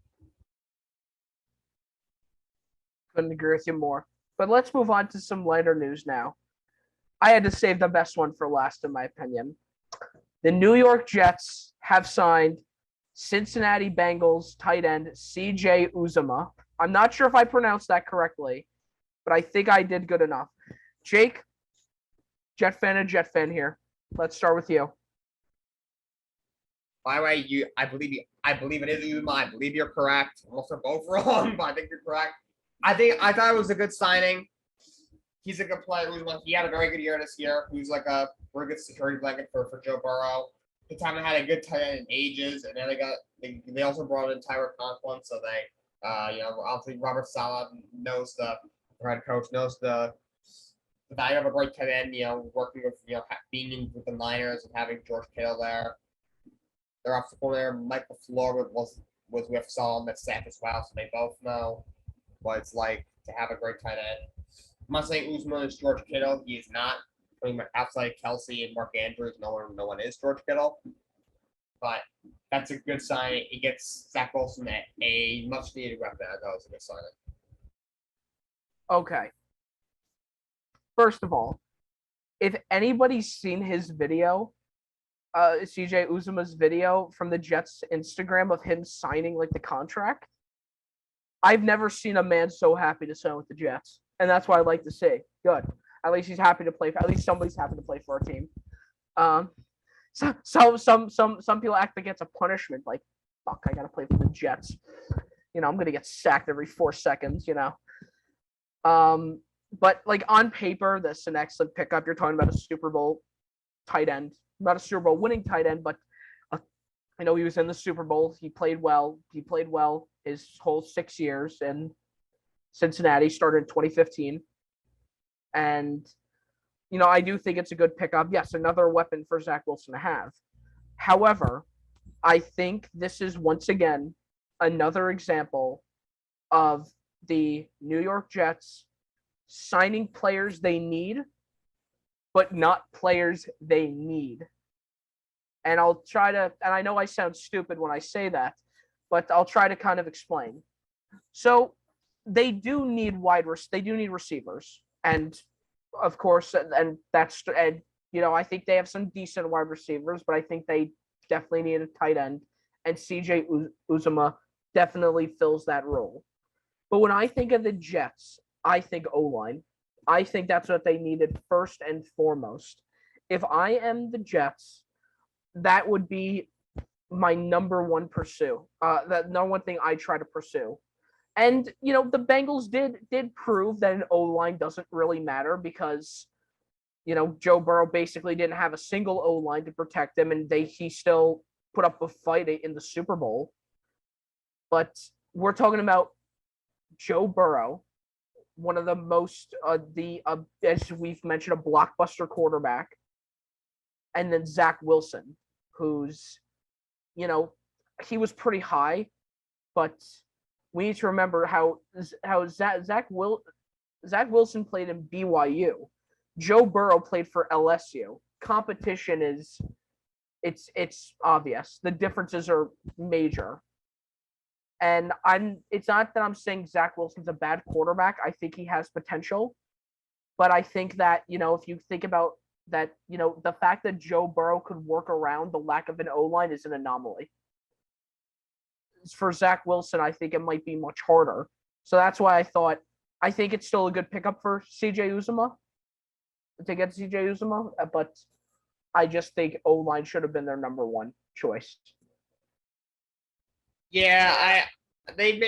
Couldn't agree with you more. But let's move on to some lighter news now. I had to save the best one for last, in my opinion. The New York Jets have signed Cincinnati Bengals tight end CJ Uzomah. I'm not sure if I pronounced that correctly, but I think I did good enough. Jake, Jet fan and Jet fan here. Let's start with you. By the way, I believe it is Uzuma. I believe you're correct. Almost are both wrong, but I think you're correct. I thought it was a good signing. He's a good player. Uzuma. He had a very good year this year. He's like a very good security blanket for Joe Burrow. The time they had a good tight end in ages, and then they also brought in Tyler Conklin, so they obviously Robert Saleh knows the head coach knows the value of a great tight end. Working with being in with the Niners and having George Kittle there. Their offensive coordinator Mike LaFleur was with Saleh at staff as well, so they both know what it's like to have a great tight end. I'm not saying Uzman is George Kittle. He is not. Pretty much outside Kelsey and Mark Andrews, no one is George Kittle. But that's a good sign. It gets Zach Wilson a much needed weapon. I thought it was a good sign. Okay. First of all, if anybody's seen his video, CJ Uzuma's video from the Jets Instagram of him signing like the contract, I've never seen a man so happy to sign with the Jets. And that's what I like to see. Good. At least he's happy to play. At least somebody's happy to play for our team. Some people act like it's a punishment. Like, fuck, I gotta play for the Jets. I'm gonna get sacked every 4 seconds. But like on paper, this is an excellent pickup. You're talking about a Super Bowl tight end, not a Super Bowl winning tight end, but I know he was in the Super Bowl. He played well. He played well his whole 6 years in Cincinnati. Started in 2015. And, I do think it's a good pickup. Yes, another weapon for Zach Wilson to have. However, I think this is once again another example of the New York Jets signing players they need, but not players they need. And I'll try to, and I know I sound stupid when I say that, but I'll try to kind of explain. So they do need receivers. And of course, and I think they have some decent wide receivers, but I think they definitely need a tight end. And CJ Uzuma definitely fills that role. But when I think of the Jets, I think O-line. I think that's what they needed first and foremost. If I am the Jets, that would be my number one pursuit. That number one thing I try to pursue. And the Bengals did prove that an O-line doesn't really matter because Joe Burrow basically didn't have a single O-line to protect him, and he still put up a fight in the Super Bowl. But we're talking about Joe Burrow, one of the most as we've mentioned, a blockbuster quarterback, and then Zach Wilson, who's he was pretty high, but we need to remember how Zach Wilson played in BYU. Joe Burrow played for LSU. Competition is it's obvious. The differences are major. And it's not that I'm saying Zach Wilson's a bad quarterback. I think he has potential. But I think that, if you think about that, the fact that Joe Burrow could work around the lack of an O-line is an anomaly. For Zach Wilson, I think it might be much harder. So that's why I think it's still a good pickup for CJ Uzuma to get CJ Uzuma, but I just think O-line should have been their number one choice. Yeah, in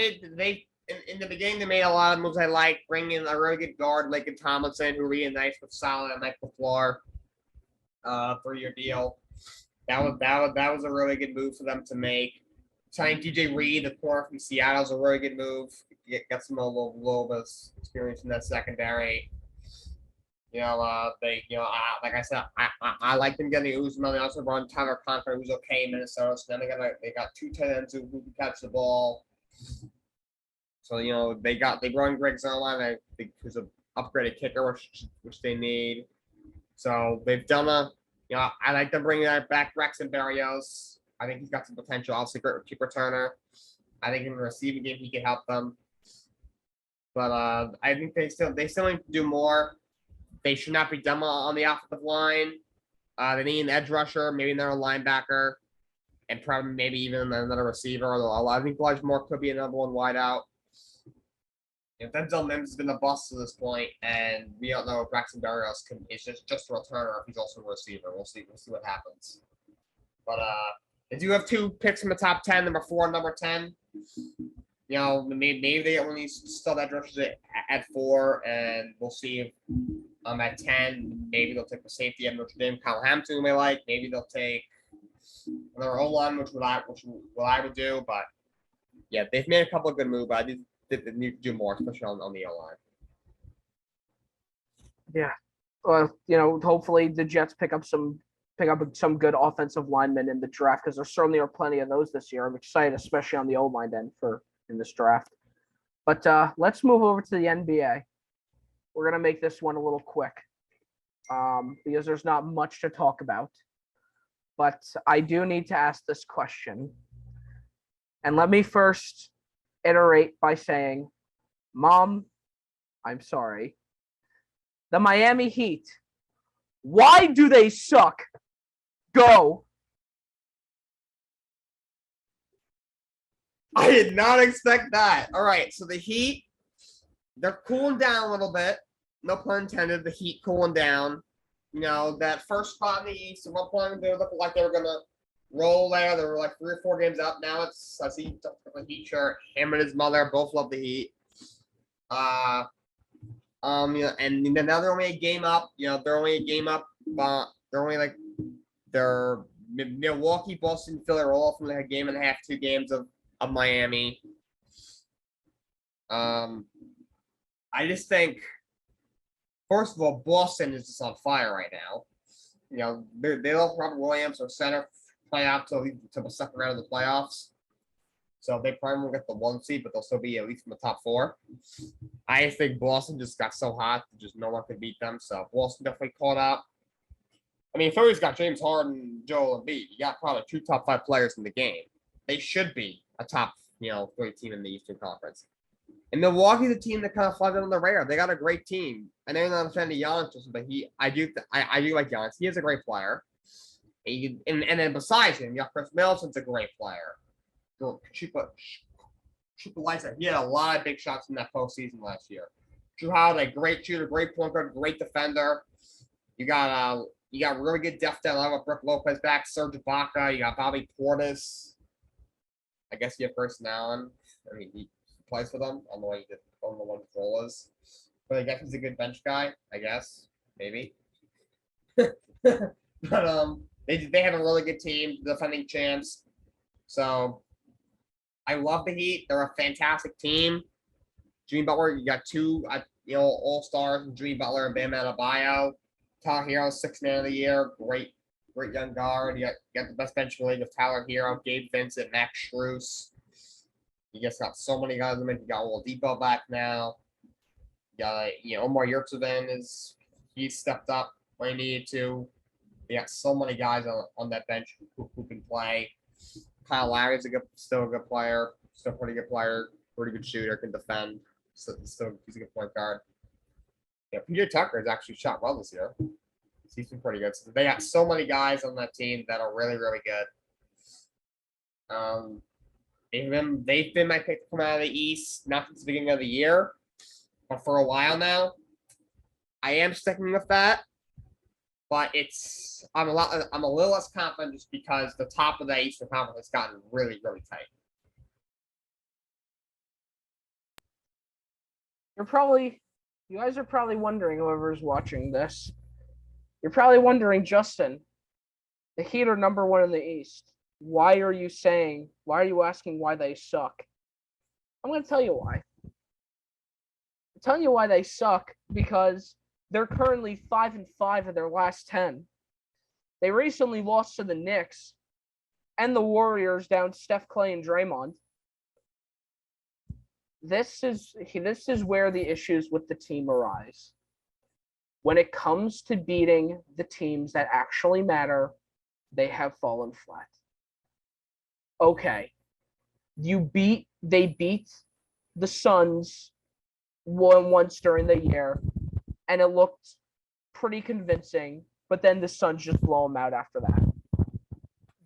the beginning they made a lot of moves I like, bringing in a really good guard, Laken Tomlinson, who reunites with Saleh and Mike LaFleur, 3-year deal. That was a really good move for them to make. Signing DJ Reed, the corner from Seattle, is a really good move. Get some a little bit of experience in that secondary. Like I said, I like them getting Uzman. They also brought in Tyler Conklin, who's okay in Minnesota. So then they got 2 tight ends who can catch the ball. So they brought in Greg Zuerlein, who's an upgraded kicker, which they need. So they've done I like them bringing back Braxton Berrios. I think he's got some potential. Obviously, great keep returner. I think in the receiving game he can help them. But I think they still need to do more. They should not be done on the offensive line. They need an edge rusher, maybe another linebacker, and probably maybe even another receiver. Although I think Elijah Moore could be a number one wideout. Denzel Mims has been a bust to this point, and we don't know if Braxton Berrios is just a returner if he's also a receiver. We'll see what happens. But They do have 2 picks in the top 10, number 4 and number 10. You know, maybe they only still that direction at 4, and we'll see if at 10, maybe they'll take the safety at Notre Dame, Kyle Hampton, who they like. Maybe they'll take another O-line, which I would do. But yeah, they've made a couple of good moves. But I think they need to do more, especially on the O-line. Yeah. Well, you know, hopefully the Jets pick up some good offensive linemen in the draft, because there certainly are plenty of those this year. I'm excited, especially on the O-line end in this draft. But let's move over to the NBA. We're gonna make this one a little quick, because there's not much to talk about. But I do need to ask this question. And let me first iterate by saying, Mom, I'm sorry. The Miami Heat, why do they suck? Go. I did not expect that. All right, so the Heat, they're cooling down a little bit. No pun intended. The Heat cooling down. You know, that first spot in the East, at one point they were looking like they were gonna roll there. They were like 3 or 4 games up. Now I see the Heat shirt. Him and his mother both love the Heat. You know, and now they're only a game up. You know, they're only a game up. But they're only like they're Milwaukee, Boston, Philly are all from like a game and a half, 2 games of Miami. I just think, first of all, Boston is just on fire right now. You know, they don't have Robert Williams or center playoff till the second round of the playoffs. So they probably won't get the 1 seed, but they'll still be at least in the top 4. I think Boston just got so hot that just no one could beat them. So Boston definitely caught up. I mean, Philly's got James Harden, Joel Embiid. You got probably 2 top 5 players in the game. They should be a top, 3 team in the Eastern Conference. And Milwaukee's a team that kind of flies under the radar. They got a great team. I know you're not a fan of Giannis, but I do like Giannis. He is a great player. And then besides him, you got Chris Middleton's a great player. Chupa Lights. He had a lot of big shots in that postseason last year. Jrue Holiday, great shooter, great point guard, great defender. You got really good depth down. I have Brook Lopez back, Serge Ibaka. You got Bobby Portis. I guess you have Grayson Allen. I mean, he plays for them. I don't know what his role is, but I guess he's a good bench guy. I guess maybe. But they have a really good team, defending champs. So I love the Heat. They're a fantastic team. Jimmy Butler, you got 2 all-stars, Jimmy Butler and Bam Adebayo. Tyler Hero, 6th man of the year. Great young guard. You got the best bench in the league of Tyler Hero, Gabe Vincent, Max Strus. You just got so many guys in it. You got Oladipo back now. You got Omar Yurtseven he stepped up when he needed to. You got so many guys on that bench who can play. Kyle Lowry's still a good player, still pretty good player, pretty good shooter, can defend. So he's a good point guard. Yeah, PJ Tucker has actually shot well this year. He's been pretty good. So they got so many guys on that team that are really, really good. They've been my pick to come out of the East, not since the beginning of the year, but for a while now. I am sticking with that, but I'm a little less confident just because the top of the Eastern Conference has gotten really, really tight. You guys are probably wondering, whoever's watching this, you're probably wondering, Justin, the Heat are number 1 in the East. Why are you asking why they suck? I'm going to tell you why. I'm telling you why they suck because they're currently 5-5 in their last 10. They recently lost to the Knicks and the Warriors down Steph, Clay, and Draymond. This is where the issues with the team arise. When it comes to beating the teams that actually matter, they have fallen flat. Okay, they beat the Suns once during the year, and it looked pretty convincing, but then the Suns just blow them out after that.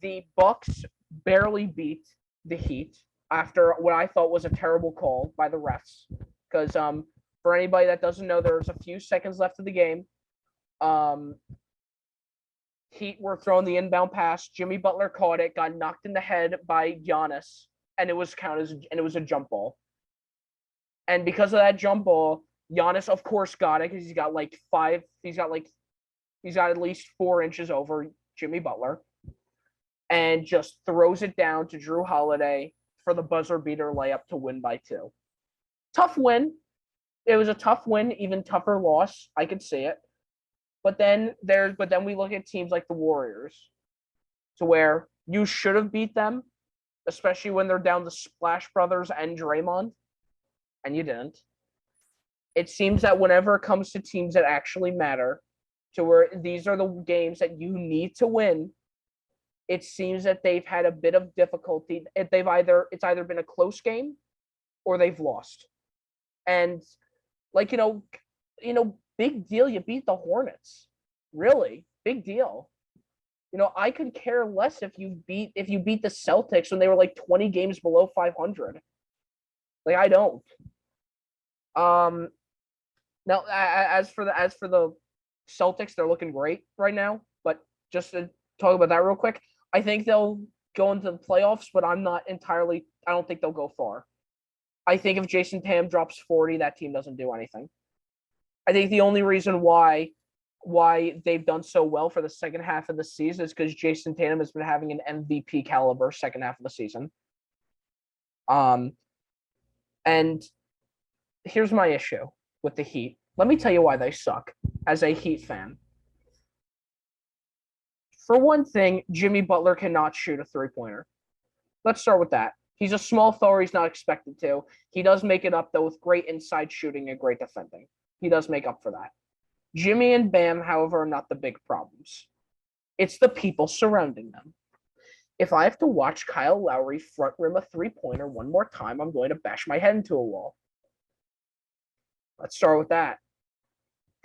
The Bucks barely beat the Heat after what I thought was a terrible call by the refs, because for anybody that doesn't know, there's a few seconds left of the game. Heat were throwing the inbound pass. Jimmy Butler caught it, got knocked in the head by Giannis, and it was a jump ball. And because of that jump ball, Giannis, of course, got it because he's got at least 4 inches over Jimmy Butler, and just throws it down to Drew Holiday for the buzzer beater layup to win by 2. Tough win. It was a tough win, even tougher loss. I could see it. But then we look at teams like the Warriors, to where you should have beat them, especially when they're down to Splash Brothers and Draymond, and you didn't. It seems that whenever it comes to teams that actually matter, to where these are the games that you need to win, it seems that they've had a bit of difficulty. It's either been a close game or they've lost. And big deal. You beat the Hornets. Really, big deal. I could care less if you beat the Celtics when they were like 20 games below 500. Like, I don't. Now as for the Celtics, they're looking great right now. But just to talk about that real quick, I think they'll go into the playoffs, but I don't think they'll go far. I think if Jason Tatum drops 40, that team doesn't do anything. I think the only reason why they've done so well for the second half of the season is because Jason Tatum has been having an MVP caliber second half of the season. And here's my issue with the Heat. Let me tell you why they suck as a Heat fan. For one thing, Jimmy Butler cannot shoot a 3-pointer. Let's start with that. He's a small forward. He's not expected to. He does make it up, though, with great inside shooting and great defending. He does make up for that. Jimmy and Bam, however, are not the big problems. It's the people surrounding them. If I have to watch Kyle Lowry front rim a 3-pointer one more time, I'm going to bash my head into a wall. Let's start with that.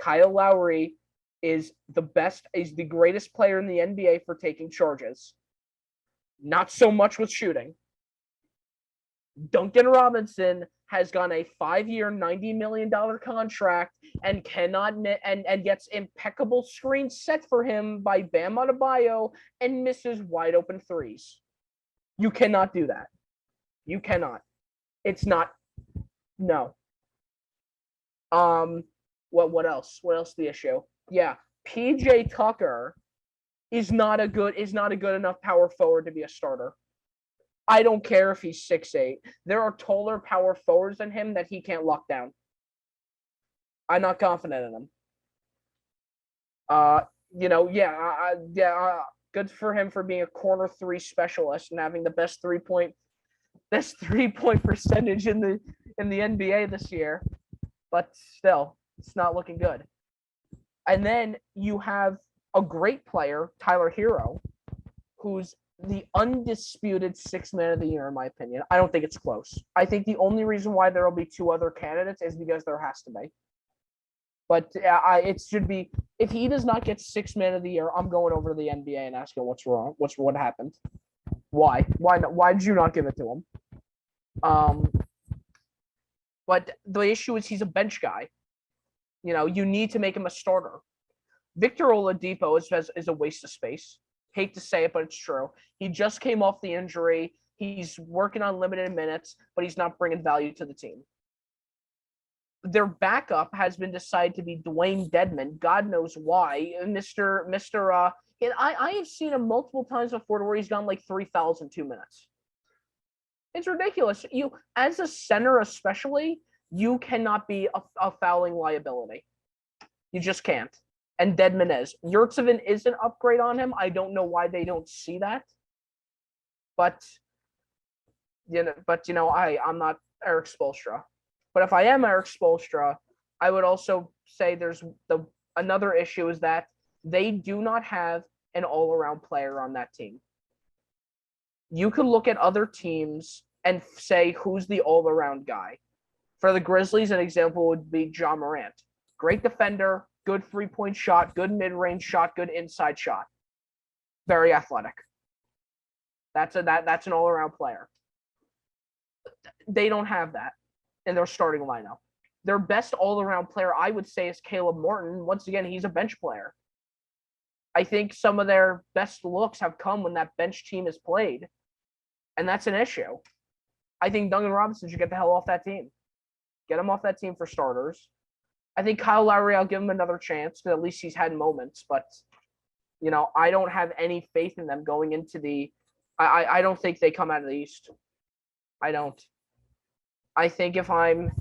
Kyle Lowry is the greatest player in the NBA for taking charges. Not so much with shooting. Duncan Robinson has got a 5-year, $90 million contract and gets impeccable screens set for him by Bam Adebayo and misses wide open threes. You cannot do that. You cannot. It's not. No. What else? What else the issue? Yeah, PJ Tucker is not a good enough power forward to be a starter. I don't care if he's 6'8". There are taller power forwards than him that he can't lock down. I'm not confident in him. Good for him for being a corner 3 specialist and having the best 3-point percentage in the NBA this year. But still, it's not looking good. And then you have a great player, Tyler Hero, who's the undisputed 6th man of the year, in my opinion. I don't think it's close. I think the only reason why there will be 2 other candidates is because there has to be. But it should be, if he does not get 6th man of the year, I'm going over to the NBA and asking what's wrong, what happened, why not? Why did you not give it to him? But the issue is he's a bench guy. You need to make him a starter. Victor Oladipo is a waste of space. Hate to say it, but it's true. He just came off the injury. He's working on limited minutes, but he's not bringing value to the team. Their backup has been decided to be Dwayne Dedman. God knows why. I have seen him multiple times before where he's gone like 3 fouls in 2 minutes. It's ridiculous. You, as a center especially, you cannot be a fouling liability. You just can't. And Dedman is. Yurtseven is an upgrade on him. I don't know why they don't see that. But I'm not Eric Spoelstra. But if I am Eric Spoelstra, I would also say there's another issue is that they do not have an all-around player on that team. You can look at other teams and say who's the all-around guy. For the Grizzlies, an example would be Ja Morant. Great defender, good 3-point shot, good mid-range shot, good inside shot. Very athletic. That's an all-around player. They don't have that in their starting lineup. Their best all-around player, I would say, is Caleb Martin. Once again, he's a bench player. I think some of their best looks have come when that bench team has played, and that's an issue. I think Duncan Robinson should get the hell off that team. Get him off that team for starters. I think Kyle Lowry, I'll give him another chance because at least he's had moments, but I don't have any faith in them going into the. I don't think they come out of the East. I don't. I think if I'm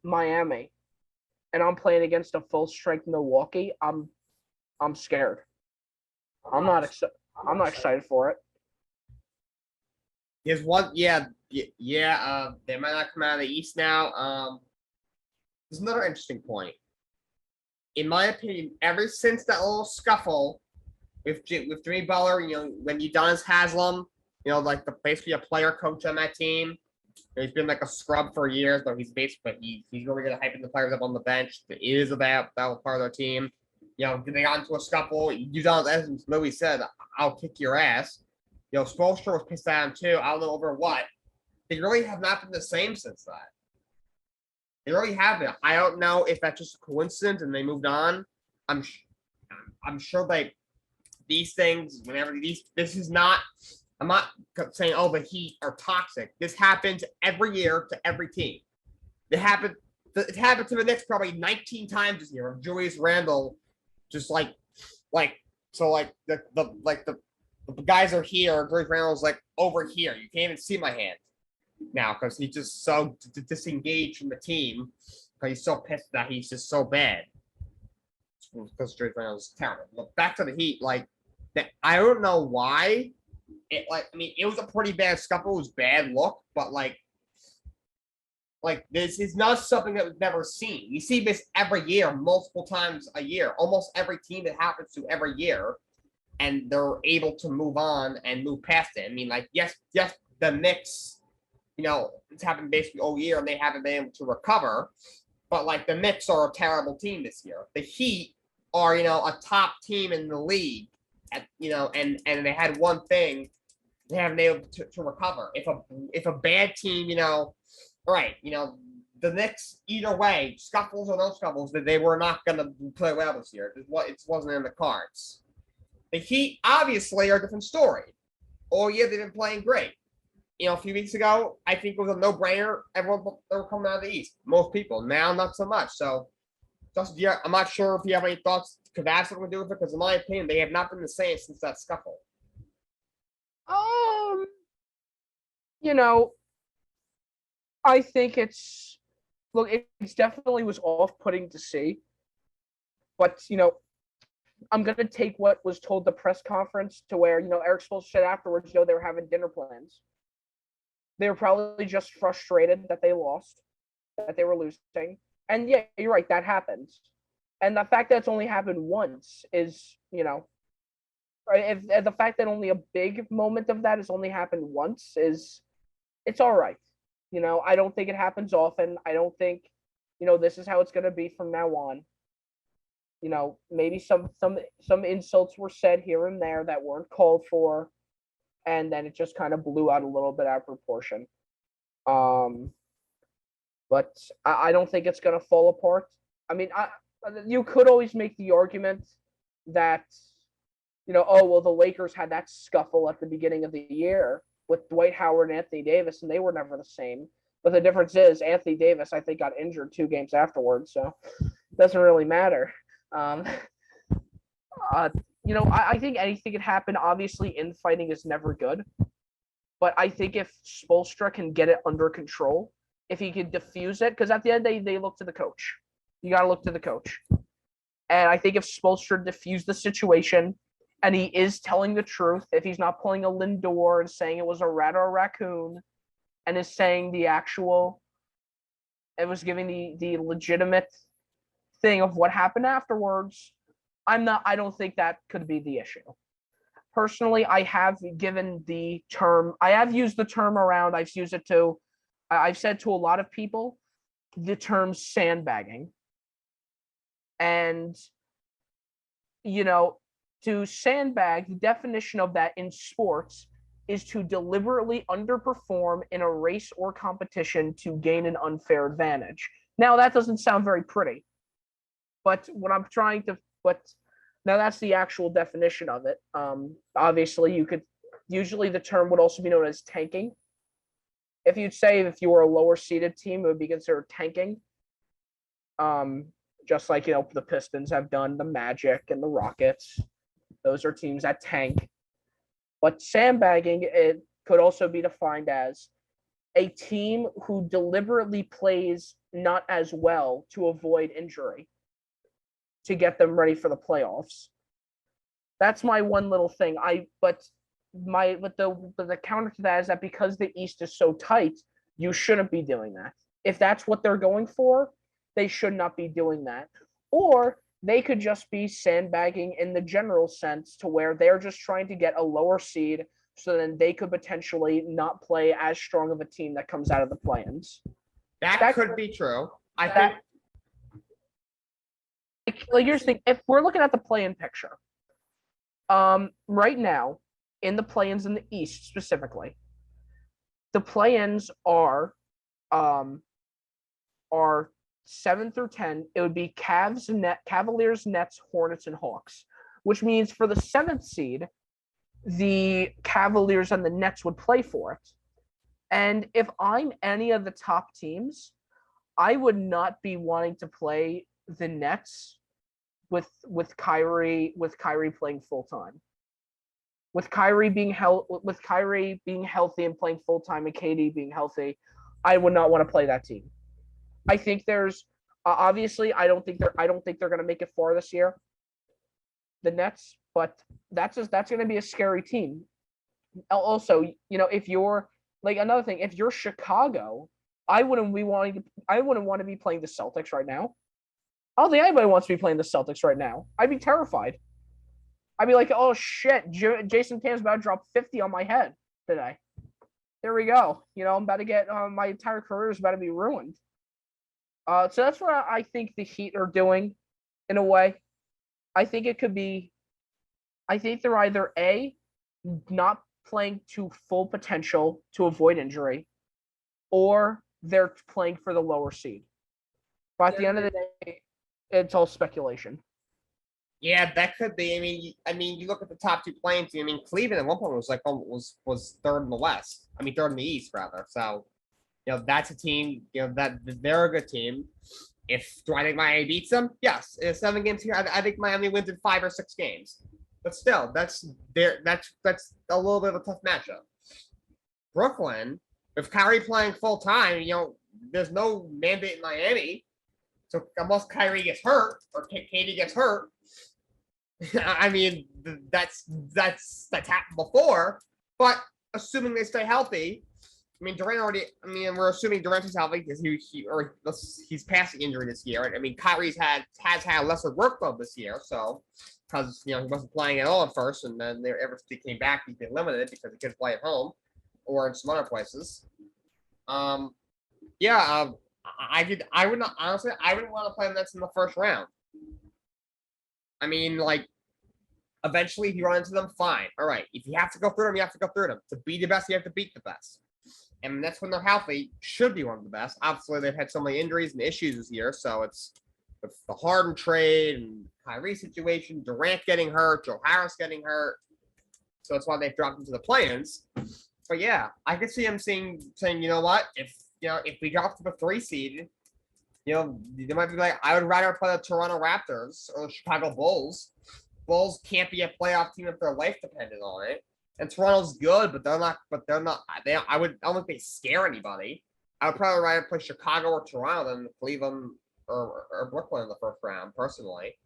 Miami and I'm playing against a full strength Milwaukee, I'm scared. I'm not excited for it. There's one, yeah. They might not come out of the East now. There's another interesting point. In my opinion, ever since that little scuffle with Jimmy Butler, when Udonis Haslam, basically a player coach on that team. He's been like a scrub for years, but he's basically he's really good at hyping the players up on the bench. It is about that part of their team. They got into a scuffle. Udonis Haslam literally said, "I'll kick your ass." Spoelstra was pissed at him too. I don't know over what. They really have not been the same since that. They really haven't. I don't know if that's just a coincidence and they moved on. I'm sure these things, this is not. I'm not saying, the Heat are toxic. This happens every year to every team. It happened to the Knicks probably 19 times this year. Julius Randle, just the guys are here. Julius Randle's over here. You can't even see my hand now because he's just so disengaged from the team because he's so pissed that he's just so bad. Because Julius Randle's terrible. But back to the Heat, I don't know why. It was a pretty bad scuffle. It was bad look, but this is not something that we've never seen. You see this every year, multiple times a year. Almost every team that happens to every year, and they're able to move on and move past it. Yes, the Knicks, it's happened basically all year, and they haven't been able to recover. But the Knicks are a terrible team this year. The Heat are a top team in the league. And they had one thing, they haven't been able to recover. If a bad team, the Knicks, either way, scuffles or no scuffles, that they were not going to play well this year. It wasn't in the cards. The Heat obviously are a different story. All year they've been playing great. A few weeks ago, I think it was a no-brainer. Everyone they were coming out of the East. Most people. Now, not so much. So, I'm not sure if you have any thoughts. Could that have something to do with it? Because in my opinion, they have not been the same since that scuffle. I think it's definitely was off-putting to see, but I'm gonna take what was told the press conference to where Erik Spoelstra said afterwards, they were having dinner plans. They were probably just frustrated that they lost, that they were losing, and yeah, you're right, that happens. And the fact that it's only happened once is, right? If the fact that only a big moment of that has only happened once it's all right. I don't think it happens often. I don't think, this is how it's going to be from now on. Maybe some insults were said here and there that weren't called for, and then it just kind of blew out a little bit out of proportion. But I don't think it's going to fall apart. You could always make the argument that, the Lakers had that scuffle at the beginning of the year with Dwight Howard and Anthony Davis, and they were never the same. But the difference is Anthony Davis, I think, got injured 2 games afterwards, so it doesn't really matter. I think anything can happen. Obviously, infighting is never good. But I think if Spoelstra can get it under control, if he can diffuse it, because at the end they look to the coach. You got to look to the coach. And I think if Spoelstra diffused the situation and he is telling the truth, if he's not pulling a Lindor and saying it was a rat or a raccoon and is saying it was giving the legitimate thing of what happened afterwards, I don't think that could be the issue. Personally, I have used the term around, I've said to a lot of people, the term sandbagging. And, to sandbag, the definition of that in sports is to deliberately underperform in a race or competition to gain an unfair advantage. Now, that doesn't sound very pretty, but what I'm trying to, but now that's the actual definition of it. Obviously, you could usually the term would also be known as tanking. If you'd say if you were a lower seeded team, it would be considered tanking. Just like the Pistons have done, the Magic and the Rockets. Those are teams that tank. But sandbagging, it could also be defined as a team who deliberately plays not as well to avoid injury to get them ready for the playoffs. That's my one little thing. But the counter to that is that because the East is so tight, you shouldn't be doing that. If that's what they're going for, they should not be doing that. Or they could just be sandbagging in the general sense to where they're just trying to get a lower seed so then they could potentially not play as strong of a team that comes out of the play-ins. That could be true. I think. Like here's the thing: if we're looking at the play-in picture, right now in the play-ins in the East specifically, the play-ins are 7 through 10. It would be Cavaliers, Nets, Hornets, and Hawks, which means for the 7th seed, the Cavaliers and the Nets would play for it. And if I'm any of the top teams, I would not be wanting to play the Nets with Kyrie playing full time. With Kyrie being healthy and playing full time, and KD being healthy, I would not want to play that team. I think there's obviously I don't think they're going to make it far this year, the Nets, but that's going to be a scary team. Also, if you're like another thing, if you're Chicago, I wouldn't want to be playing the Celtics right now. I don't think anybody wants to be playing the Celtics right now. I'd be terrified. I'd be like, oh shit, Jason Tatum's about to drop 50 on my head today. There we go. I'm about to get my entire career is about to be ruined. So that's what I think the Heat are doing, in a way. I think it could be. I think they're either A, not playing to full potential to avoid injury, or they're playing for the lower seed. But at the end of the day, it's all speculation. Yeah, that could be. I mean, you look at the top 2 playing team. I mean, Cleveland at one point was like was third in the West. I mean, third in the East rather. So, that's a team. That they're a good team. Do I think Miami beats them? Yes. In 7 games here, I think Miami wins in 5 or 6 games. But still, that's a little bit of a tough matchup. Brooklyn, with Kyrie playing full time, there's no mandate in Miami. So unless Kyrie gets hurt or KD gets hurt, I mean that's happened before. But assuming they stay healthy, I mean Durant already. I mean we're assuming Durant is healthy because he's past the injury this year. I mean Kyrie's has had a lesser workload this year, so because he wasn't playing at all at first, and then ever since he came back, he's been limited because he couldn't play at home or in some other places. I would not honestly. I wouldn't want to play the Nets in the first round. I mean, like, eventually, if you run into them, fine. All right. If you have to go through them, you have to go through them. To be the best, you have to beat the best. And that's when they're healthy. Should be one of the best. Obviously, they've had so many injuries and issues this year, so it's the Harden trade and Kyrie situation, Durant getting hurt, Joe Harris getting hurt. So that's why they've dropped into the play-ins. But yeah, I could see him saying, you know what, if we drop to the 3 seed, they might be like, I would rather play the Toronto Raptors or the Chicago Bulls. Bulls can't be a playoff team if their life depended on it. And Toronto's good, but they're not. I don't think they scare anybody. I would probably rather play Chicago or Toronto than Cleveland or Brooklyn in the first round. Personally,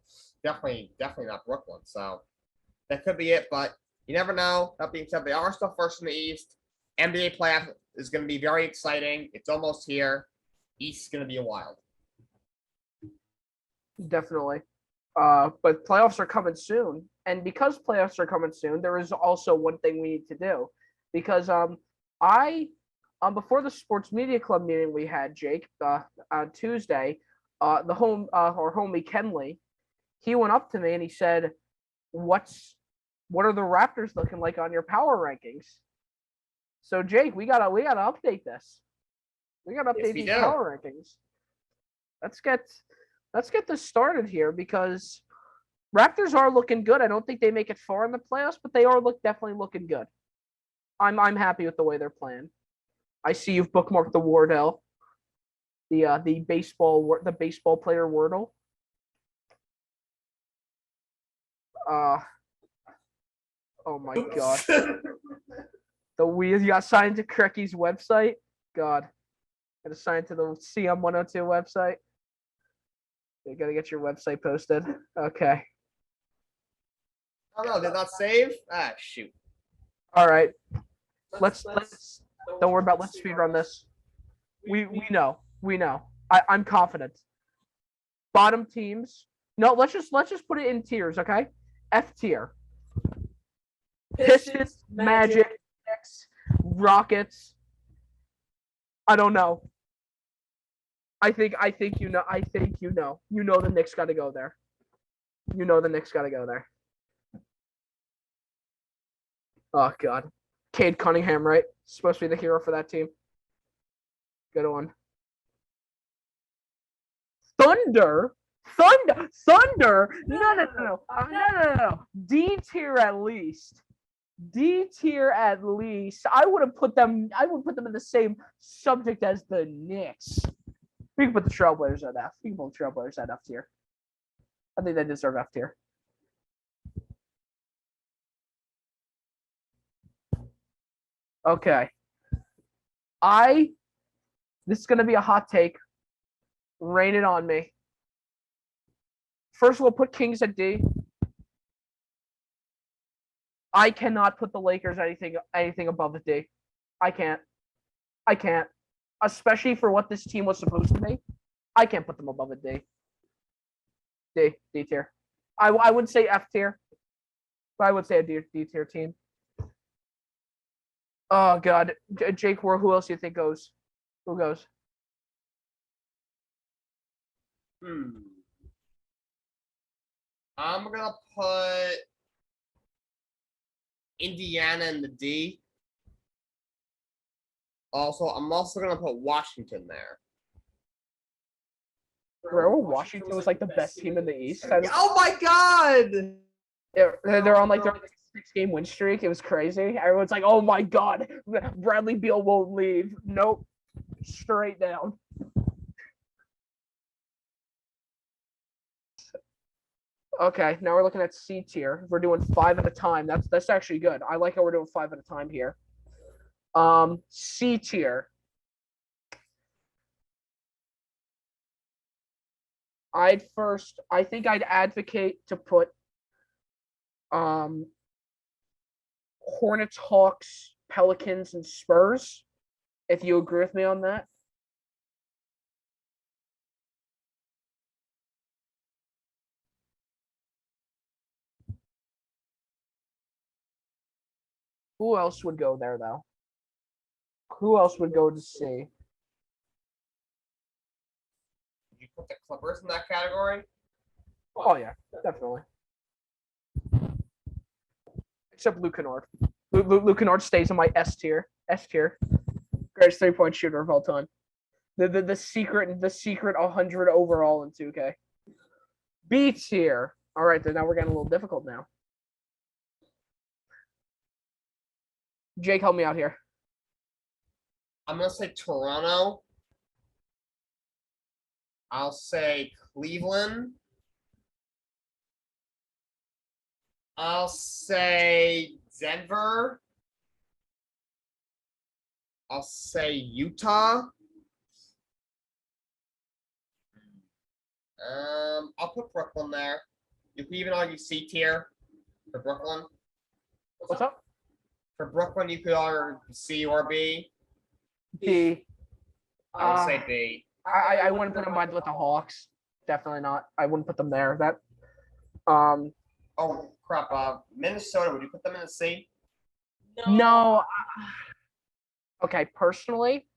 definitely not Brooklyn. So that could be it, but you never know. That being said, they are still first in the East. NBA playoff is going to be very exciting. It's almost here. East is going to be a wild. Definitely. But playoffs are coming soon. And because playoffs are coming soon, there is also one thing we need to do. Because before the Sports Media Club meeting we had, Jake, on Tuesday, our homie Kenley, he went up to me and he said, what are the Raptors looking like on your power rankings? So Jake, we gotta update this. We gotta update these power rankings. let's get this started here because Raptors are looking good. I don't think they make it far in the playoffs, but they are definitely looking good. I'm happy with the way they're playing. I see you've bookmarked the Wardell, the baseball player Wordle. Oh my god. You got signed to Crecky's website. God, got to sign to the CM102 website. You gotta get your website posted. Okay. Oh no, did not save? Ah, shoot. All right. Let's don't worry about let's speed run this. We know. I'm confident. Bottom teams. No, let's just put it in tiers, okay? F tier. Pistons, Magic, Knicks, Rockets. I don't know. I think you know. You know the Knicks got to go there. You know the Knicks got to go there. Oh god, Cade Cunningham, right? Supposed to be the hero for that team. Good one. Thunder. No. D tier at least. I would put them in the same subject as the Knicks. We can put the Trailblazers at F. We can put the Trailblazers at F tier. I think they deserve F tier. Okay. This is gonna be a hot take. Rain it on me. First of all, put Kings at D. I cannot put the Lakers anything above the D. I can't. Especially for what this team was supposed to be. I can't put them above a D. D tier. I would say F tier, but I would say a D tier team. Oh god, Jake, who else do you think goes? Who goes? I'm gonna put Indiana in the D. Also, I'm also gonna put Washington there. Remember Washington was like the best team in the East? Oh my god! They're on like their 6-game win streak. It was crazy. Everyone's like, "Oh my god, Bradley Beal won't leave." Nope, straight down. Okay, now we're looking at C tier. We're doing 5 at a time. That's actually good. I like how we're doing 5 at a time here. C tier. I think I'd advocate to put Hornets, Hawks, Pelicans, and Spurs. If you agree with me on that. Who else would go there though? Who else would go to C? Did you put the Clippers in that category? Oh yeah, definitely. Except Luke Kennard. Luke Kennard stays in my S tier. Greatest 3-point shooter of all time. The secret 100 overall in 2K. B tier. All right, then now we're getting a little difficult now. Jake, help me out here. I'm gonna say Toronto. I'll say Cleveland. I'll say Denver. I'll say Utah. I'll put Brooklyn there. You can even argue C tier for Brooklyn. What's up? For Brooklyn, you could argue C or B. B. I would say B. I wouldn't put them with the Hawks. Definitely not. I wouldn't put them there. Oh crap! Minnesota. Would you put them in a C? No. Okay, personally,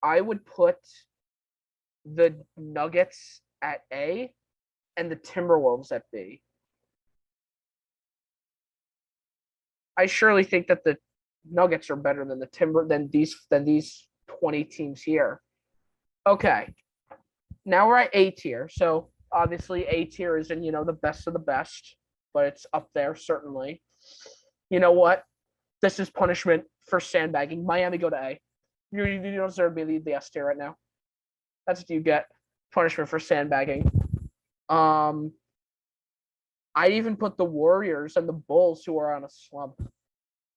I would put the Nuggets at A and the Timberwolves at B. I surely think that the Nuggets are better than these 20 teams here. Okay. Now we're at A tier. So obviously A tier is in, the best of the best, but it's up there certainly. You know what? This is punishment for sandbagging. Miami, go to A. You don't deserve to be the S tier right now. That's what you get. Punishment for sandbagging. I even put the Warriors and the Bulls, who are on a slump.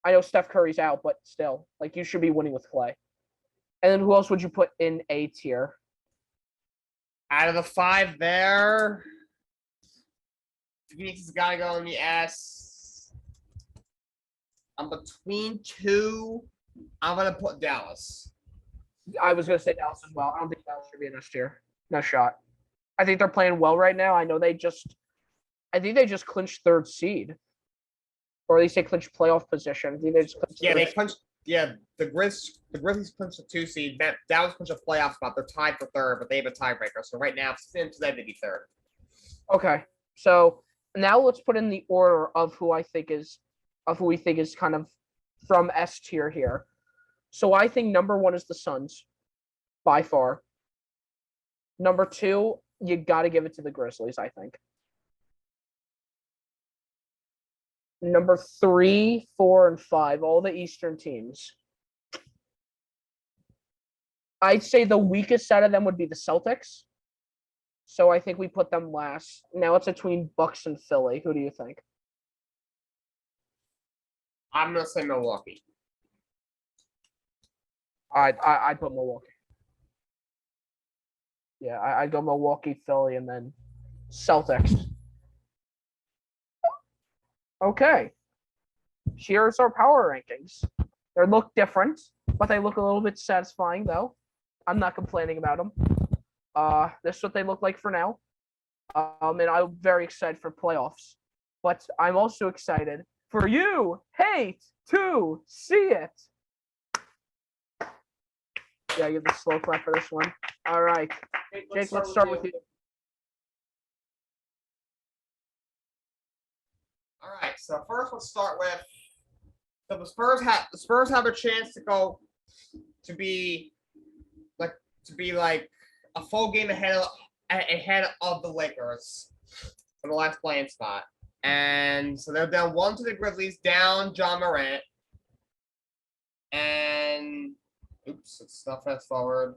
I know Steph Curry's out, but still, like, you should be winning with Clay. And then who else would you put in A tier? Out of the 5 there, Phoenix has got to go in the S. I'm between 2. I'm going to put Dallas. I was going to say Dallas as well. I don't think Dallas should be in S tier. No shot. I think they're playing well right now. I think they just clinched 3rd seed. Or at least they clinched playoff position. I think they just clinched they clinched. Yeah, the Grizzlies clinched a 2 seed. Dallas clinched a playoff spot. They're tied for 3rd, but they have a tiebreaker. So right now, it's into them to be 3rd. Okay, so now let's put in the order of who we think is kind of from S tier here. So I think number 1 is the Suns, by far. Number 2, you got to give it to the Grizzlies, I think. Number 3, 4, and 5, all the Eastern teams. I'd say the weakest out of them would be the Celtics. So I think we put them last. Now it's between Bucks and Philly. Who do you think? I'm gonna say Milwaukee. I'd put Milwaukee. Yeah, I'd go Milwaukee, Philly, and then Celtics. Okay. Here's our power rankings. They look different, but they look a little bit satisfying, though. I'm not complaining about them. This is what they look like for now. And I'm very excited for playoffs. But I'm also excited for you, hate to see it. Yeah, give the slow clap for this one. All right. Jake, let's start with you. All right, so first let's start with the Spurs have a chance to be like a full game ahead of the Lakers for the last playing spot. And so they're down 1 to the Grizzlies, down John Morant. And oops, it's not fast forward.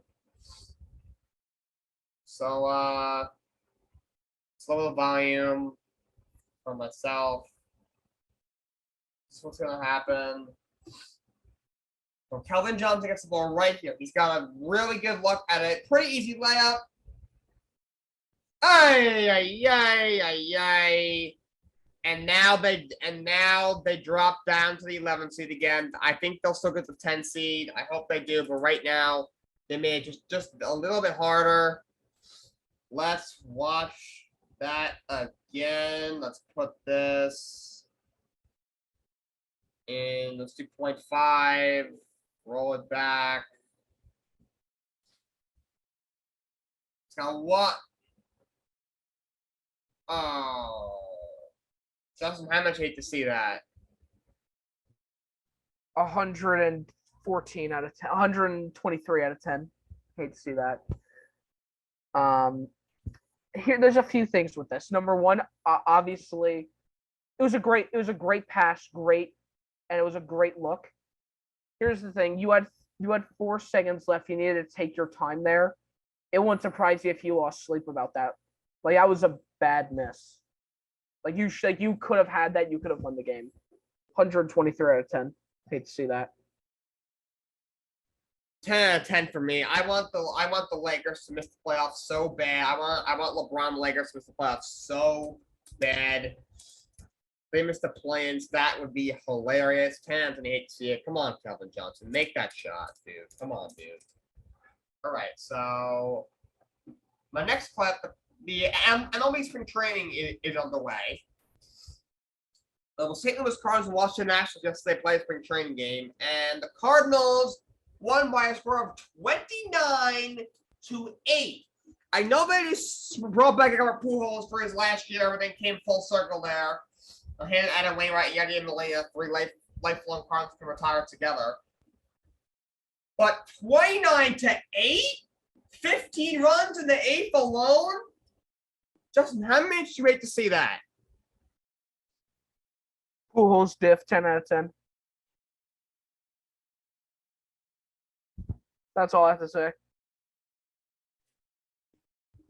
So slow the volume for myself. This is what's gonna happen. So Calvin Johnson gets the ball right here. He's got a really good look at it. Pretty easy layup. And now they drop down to the 11th seed again. I think they'll still get the 10 seed. I hope they do, but right now they made it just a little bit harder. Let's watch that again. Let's put this in the 2.5. Roll it back. It's got what? Oh. Justin, how much hate to see that? 114 out of 10. 123 out of 10. Hate to see that. Here, there's a few things with this. Number 1, obviously, it was a great pass, and it was a great look. Here's the thing: you had 4 seconds left. You needed to take your time there. It wouldn't surprise you if you lost sleep about that. Like, that was a bad miss. Like, you could have had that. You could have won the game. 123 out of 10. Hate to see that. 10 out of 10 for me. I want the Lakers to miss the playoffs so bad. I want LeBron Lakers to miss the playoffs so bad. If they miss the plans, that would be hilarious. 10 out of 10, hate to see it. Come on, Calvin Johnson. Make that shot, dude. Come on, dude. All right, so my next clip, the MLB spring training is underway. The St. Louis Cardinals and Washington Nationals yesterday played a spring training game, and the Cardinals won by a score of 29-8. I know they just brought back Albert Pujols for his last year. Everything came full circle there. Him, Adam Wainwright, Yadi Molina, 3 lifelong Cardinals can retire together. But 29-8 15 runs in the eighth alone? Justin, how many did you wait to see that? Pujols diff 10 out of 10. That's all I have to say.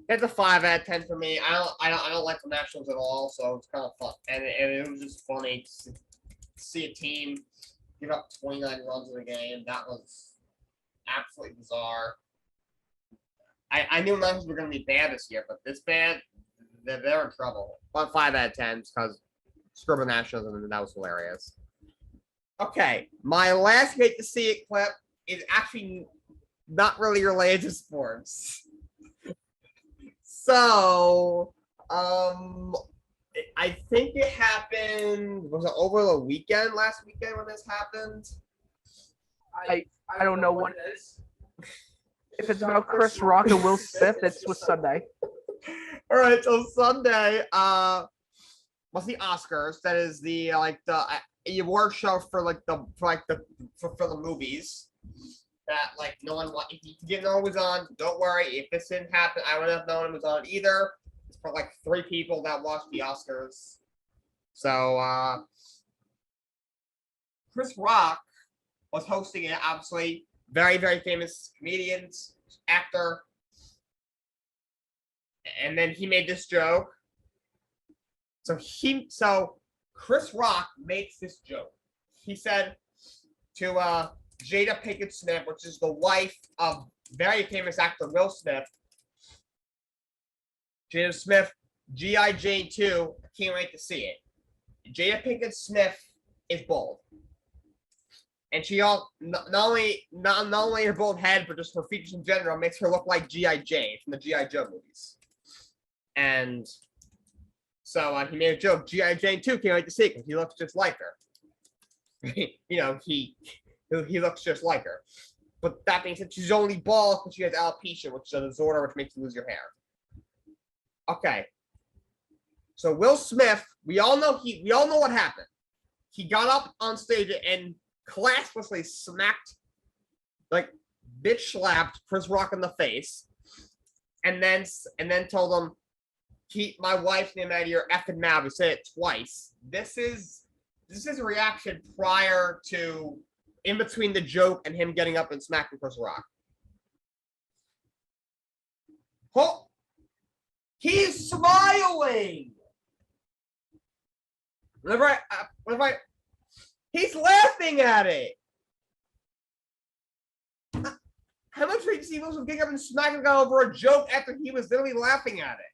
It's a 5 out of 10 for me. I don't like the Nationals at all, so it's kind of fun. And it was just funny to see a team give up 29 runs in a game. That was absolutely bizarre. I knew Nationals were going to be bad this year, but this bad, they're in trouble. But 5 out of 10 because screw the Nationals, and that was hilarious. Okay, my last hate to see it clip is actually not really related to sports. So, I think it happened. Was it over the weekend? Last weekend when this happened? I don't know what it is. If it's about Chris Rock and Will Smith, it's with Sunday. All right, so Sunday, was the Oscars. That is the award show for the movies. That like no one if you didn't know it was on, don't worry. If this didn't happen, I wouldn't have known it was on either. It's for like 3 people that watched the Oscars. So Chris Rock was hosting it, obviously. Very, very famous comedian, actor. And then he made this joke. So Chris Rock makes this joke. He said to Jada Pinkett Smith, which is the wife of very famous actor Will Smith. Jada Smith, G.I. Jane 2, can't wait to see it. Jada Pinkett Smith is bald. And she not only her bald head, but just her features in general makes her look like G.I. Jane from the G.I. Joe movies. And so he made a joke, G.I. Jane 2, can't wait to see it because he looks just like her. He looks just like her. But that being said, she's only bald because she has alopecia, which is a disorder which makes you lose your hair. Okay. So Will Smith, we all know what happened. He got up on stage and classlessly smacked, like bitch slapped Chris Rock in the face, and then told him, "Keep my wife's name out of your effing mouth." He said it twice. This is a reaction prior to, in between the joke and him getting up and smacking Chris Rock. Oh, he's smiling. He's laughing at it. How much did he was getting up and smacking the guy over a joke after he was literally laughing at it?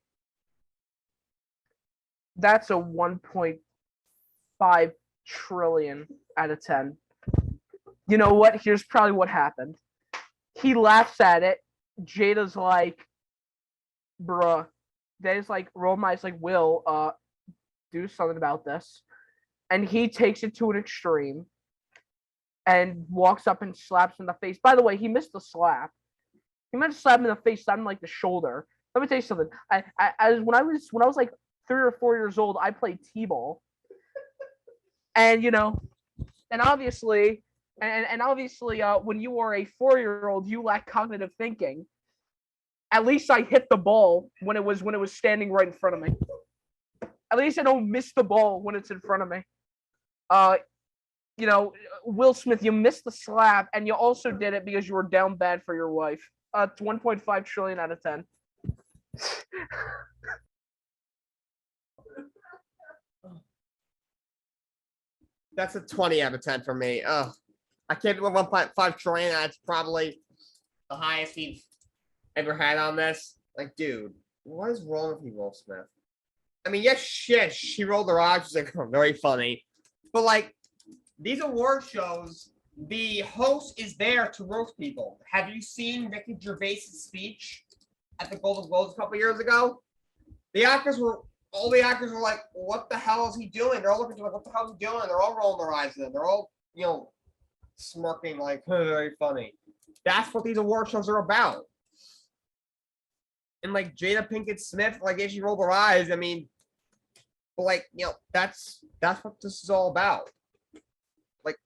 That's a 1.5 trillion out of 10. You know what? Here's probably what happened. He laughs at it. Jada's like, bruh. Jada's like, roll my eyes like, Will, do something about this. And he takes it to an extreme and walks up and slaps him in the face. By the way, he missed the slap. He meant to slap him in the face, slap him like the shoulder. Let me tell you something. When I was like 3 or 4 years old, I played t-ball. And obviously, when you are a 4-year-old, you lack cognitive thinking. At least I hit the ball when it was standing right in front of me. At least I don't miss the ball when it's in front of me. Will Smith, you missed the slap, and you also did it because you were down bad for your wife. It's 1.5 trillion out of 10. That's a 20 out of 10 for me. I can't do a 1.5 trillion. That's probably the highest he's ever had on this. Like, dude, what is wrong with you, Will Smith? I mean, yes, shit, she rolled her eyes. She's like, oh, very funny. But, like, these award shows, the host is there to roast people. Have you seen Ricky Gervais' speech at the Golden Globes a couple years ago? All the actors were like, what the hell is he doing? They're all looking at like, what the hell is he doing? They're all rolling their eyes at him. They're all, smirking like, very funny. That's what these award shows are about. And like Jada Pinkett Smith, like if she rolled her eyes, I mean, but like, that's what this is all about. Like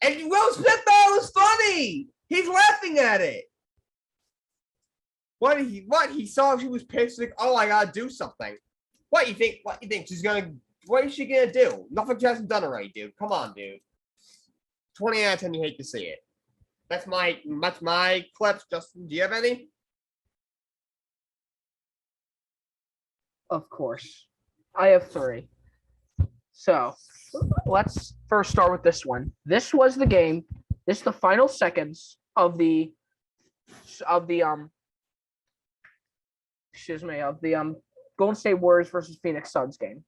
and Will Smith thought it was funny. He's laughing at it. He saw she was pissed. Like, oh, I gotta do something. What you think? What you think she's gonna? What is she gonna do? Nothing she hasn't done already, dude. Come on, dude. 20 out of 10. You hate to see it. That's my clips. Justin, do you have any? Of course. I have 3. So let's first start with this one. This was the game. This is the final seconds of the Golden State Warriors versus Phoenix Suns game.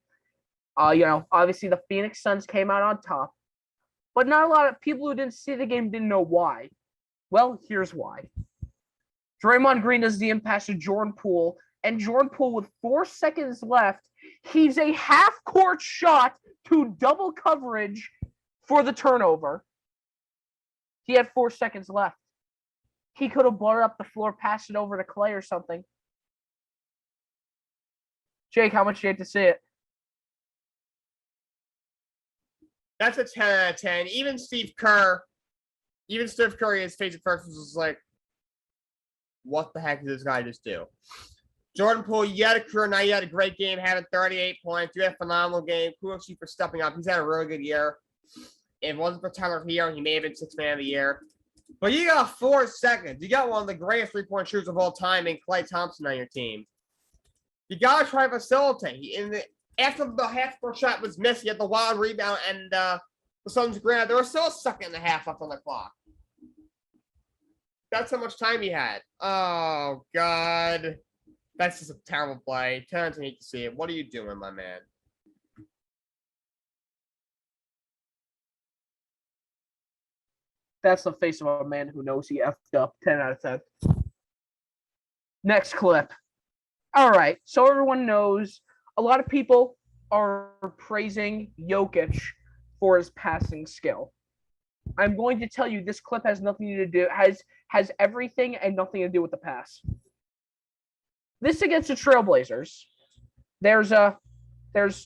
Obviously the Phoenix Suns came out on top, but not a lot of people who didn't see the game didn't know why. Well, here's why. Draymond Green does the impasse to Jordan Poole, and Jordan Poole with 4 seconds left, he's a half-court shot to double coverage for the turnover. He had 4 seconds left. He could have brought it up the floor, passed it over to Clay or something. Jake, how much do you hate to see it? That's a 10 out of 10. Even Steve Curry, his face at first was like, what the heck did this guy just do? Jordan Poole, you had a career now. You had a great game, having 38 points. You had a phenomenal game. Kudos to you for stepping up. He's had a really good year. If it wasn't for Tyler Hero, he may have been 6th man of the year. But you got 4 seconds. You got one of the greatest 3-point shooters of all time in Klay Thompson on your team. You got to try to facilitate. After the half-court shot was missed, you had the wild rebound, and the Suns grabbed. There was still a second and a half left on the clock. That's how much time he had. Oh, God. That's just a terrible play. 10 out of 10, hate to see it. What are you doing, my man? That's the face of a man who knows he effed up. 10 out of 10. Next clip. All right. So everyone knows a lot of people are praising Jokic for his passing skill. I'm going to tell you this clip has nothing to do, has everything and nothing to do with the pass. This against the Trailblazers. There's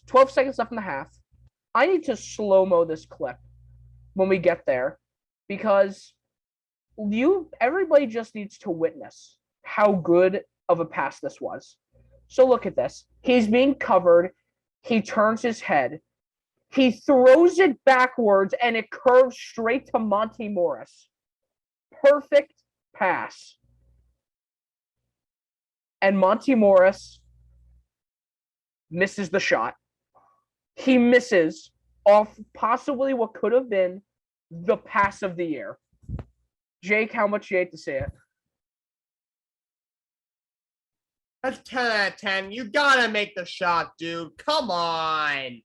12 seconds left in the half. I need to slow-mo this clip when we get there, because everybody just needs to witness how good of a pass this was. So look at this. He's being covered. He turns his head. He throws it backwards, and it curves straight to Monty Morris. Perfect pass. And Monty Morris misses the shot. He misses off possibly what could have been the pass of the year. Jake, how much you hate to see it? That's 10 out of 10. You gotta make the shot, dude. Come on.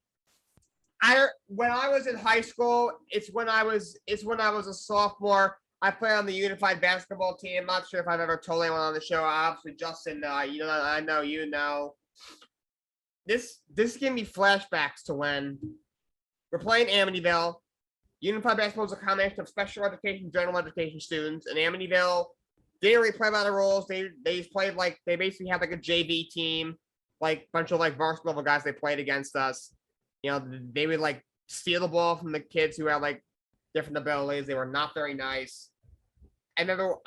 When I was in high school, it's when I was a sophomore. I play on the unified basketball team. I'm not sure if I've ever told anyone on the show. Obviously, Justin, I know you know. This gave me flashbacks to when we're playing Amityville. Unified basketball is a combination of special education, general education students. And Amityville didn't really play by the rules. They just played they basically had a JV team, a bunch of varsity level guys they played against us. They would steal the ball from the kids who had different abilities. They were not very nice. I remember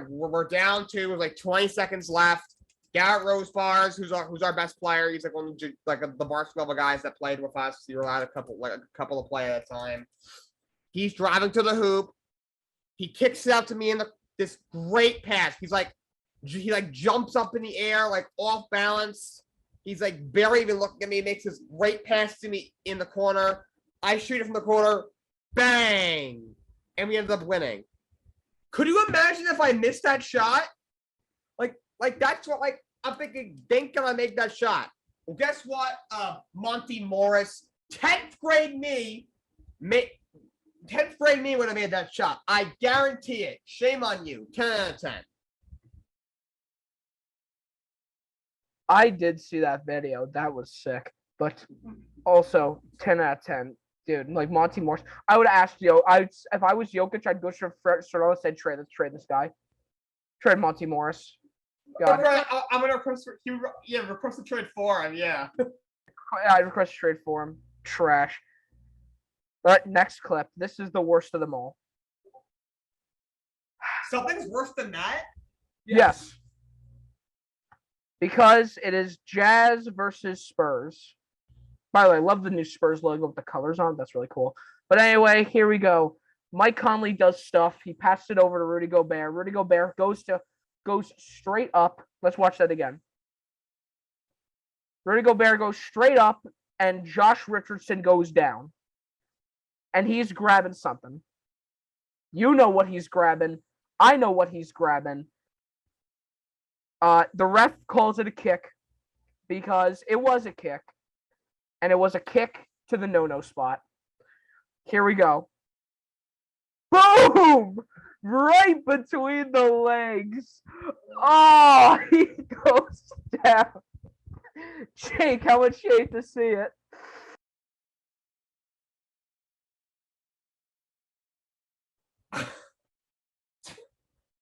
we're down to with 20 seconds left. Garrett Rosebars, who's our best player, he's one of the varsity level guys that played with us. He allowed a couple to play at a time. He's driving to the hoop. He kicks it out to me in this great pass. He jumps up in the air off balance. He's barely even looking at me. Makes this great pass to me in the corner. I shoot it from the corner. Bang! And we ended up winning. Could you imagine if I missed that shot? That's what I'm thinking. Can I make that shot? Well, guess what? Monty Morris, 10th grade me would have made that shot. I guarantee it. Shame on you. 10 out of 10. I did see that video. That was sick. But also 10 out of 10. Dude, Monty Morris. I would ask if I was Jokic, I'd go to Sorrell and said, let's trade this guy. Trade Monty Morris. God. I'm gonna request a trade for him, yeah. I request a trade for him. Trash. All right, next clip. This is the worst of them all. Something's worse than that? Yes. because it is Jazz versus Spurs. By the way, I love the new Spurs logo with the colors on. That's really cool. But anyway, here we go. Mike Conley does stuff. He passed it over to Rudy Gobert. Rudy Gobert goes straight up. Let's watch that again. Rudy Gobert goes straight up, and Josh Richardson goes down. And he's grabbing something. You know what he's grabbing. I know what he's grabbing. The ref calls it a kick because it was a kick. And it was a kick to the no-no spot. Here we go. Boom! Right between the legs. Oh, he goes down. Jake, how much you hate to see it?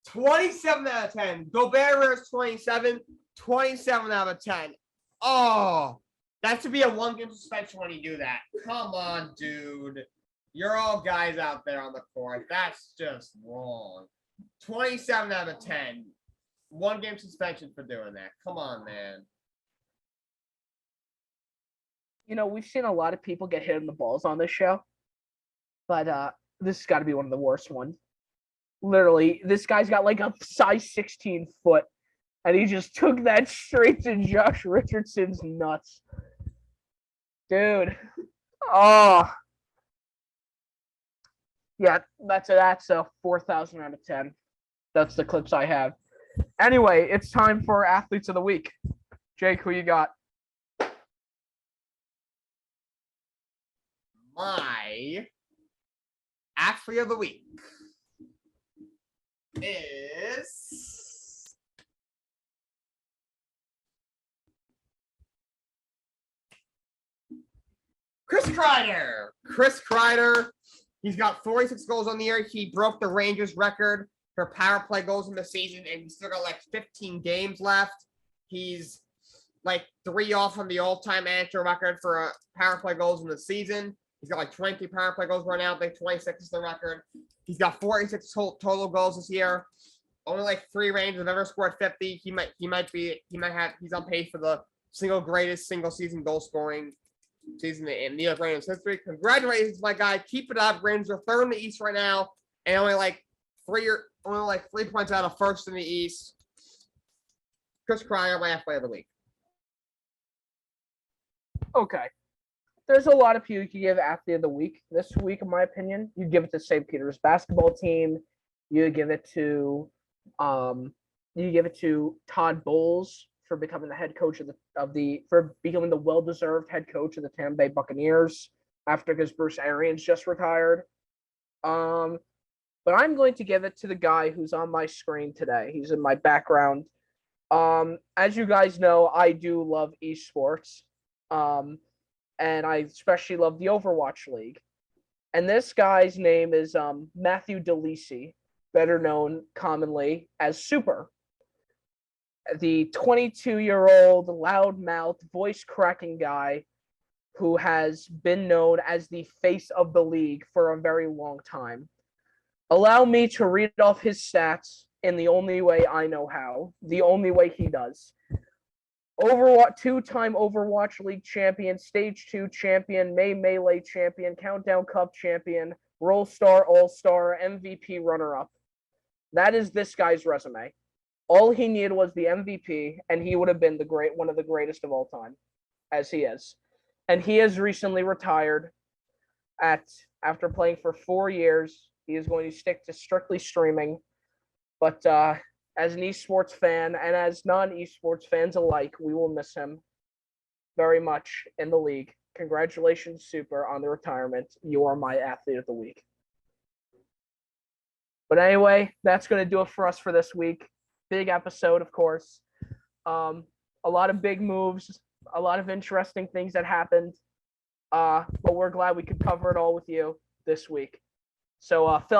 $27 out of 10. Gobert is 27. 27 out of 10. Oh, that should be a 1-game suspension when you do that. Come on, dude. You're all guys out there on the court. That's just wrong. 27 out of 10. 1-game suspension for doing that. Come on, man. You know, we've seen a lot of people get hit in the balls on this show. But this has got to be one of the worst ones. Literally, this guy's got like a size 16 foot. And he just took that straight to Josh Richardson's nuts. Dude. Oh. Yeah, that's a 4,000 out of 10. That's the clips I have. Anyway, it's time for Athletes of the Week. Jake, who you got? My Athlete of the Week is Chris Kreider. Chris Kreider. He's got 46 goals on the year. He broke the Rangers record for power play goals in the season, and he's still got like 15 games left. He's like 3 off from the all-time amateur record for power play goals in the season. He's got like 23 power play goals right now. I think 26 is the record. He's got 46 total goals this year. Only like 3 Rangers have ever scored 50. He's on pace for the greatest single season goal scoring season in New York Rangers history. Congratulations, my guy. Keep it up. Rangers are 3rd in the East right now, and only like 3 points out of 1st in the East. Chris Kreider, my Athlete of the Week. Okay. There's a lot of people you can give Athlete of the Week this week, in my opinion. You give it to St. Peter's basketball team. You give it to Todd Bowles for becoming the head coach for becoming the well-deserved head coach of the Tampa Bay Buccaneers because Bruce Arians just retired. But I'm going to give it to the guy who's on my screen today. He's in my background. As you guys know, I do love esports. And I especially love the Overwatch League. And this guy's name is Matthew DeLisi, better known commonly as Super. The 22-year-old, loudmouth, voice-cracking guy who has been known as the face of the league for a very long time. Allow me to read off his stats in the only way I know how, the only way he does. Overwatch 2-time Overwatch League champion, Stage 2 champion, May Melee champion, Countdown Cup champion, Roll Star All-Star, MVP runner-up. That is this guy's resume. All he needed was the MVP, and he would have been one of the greatest of all time, as he is. And he has recently retired after playing for 4 years. He is going to stick to strictly streaming. But as an esports fan and as non-esports fans alike, we will miss him very much in the league. Congratulations, Super, on the retirement. You are my Athlete of the Week. But anyway, that's going to do it for us for this week. Big episode, of course. A lot of big moves, a lot of interesting things that happened. But we're glad we could cover it all with you this week. So, Phil,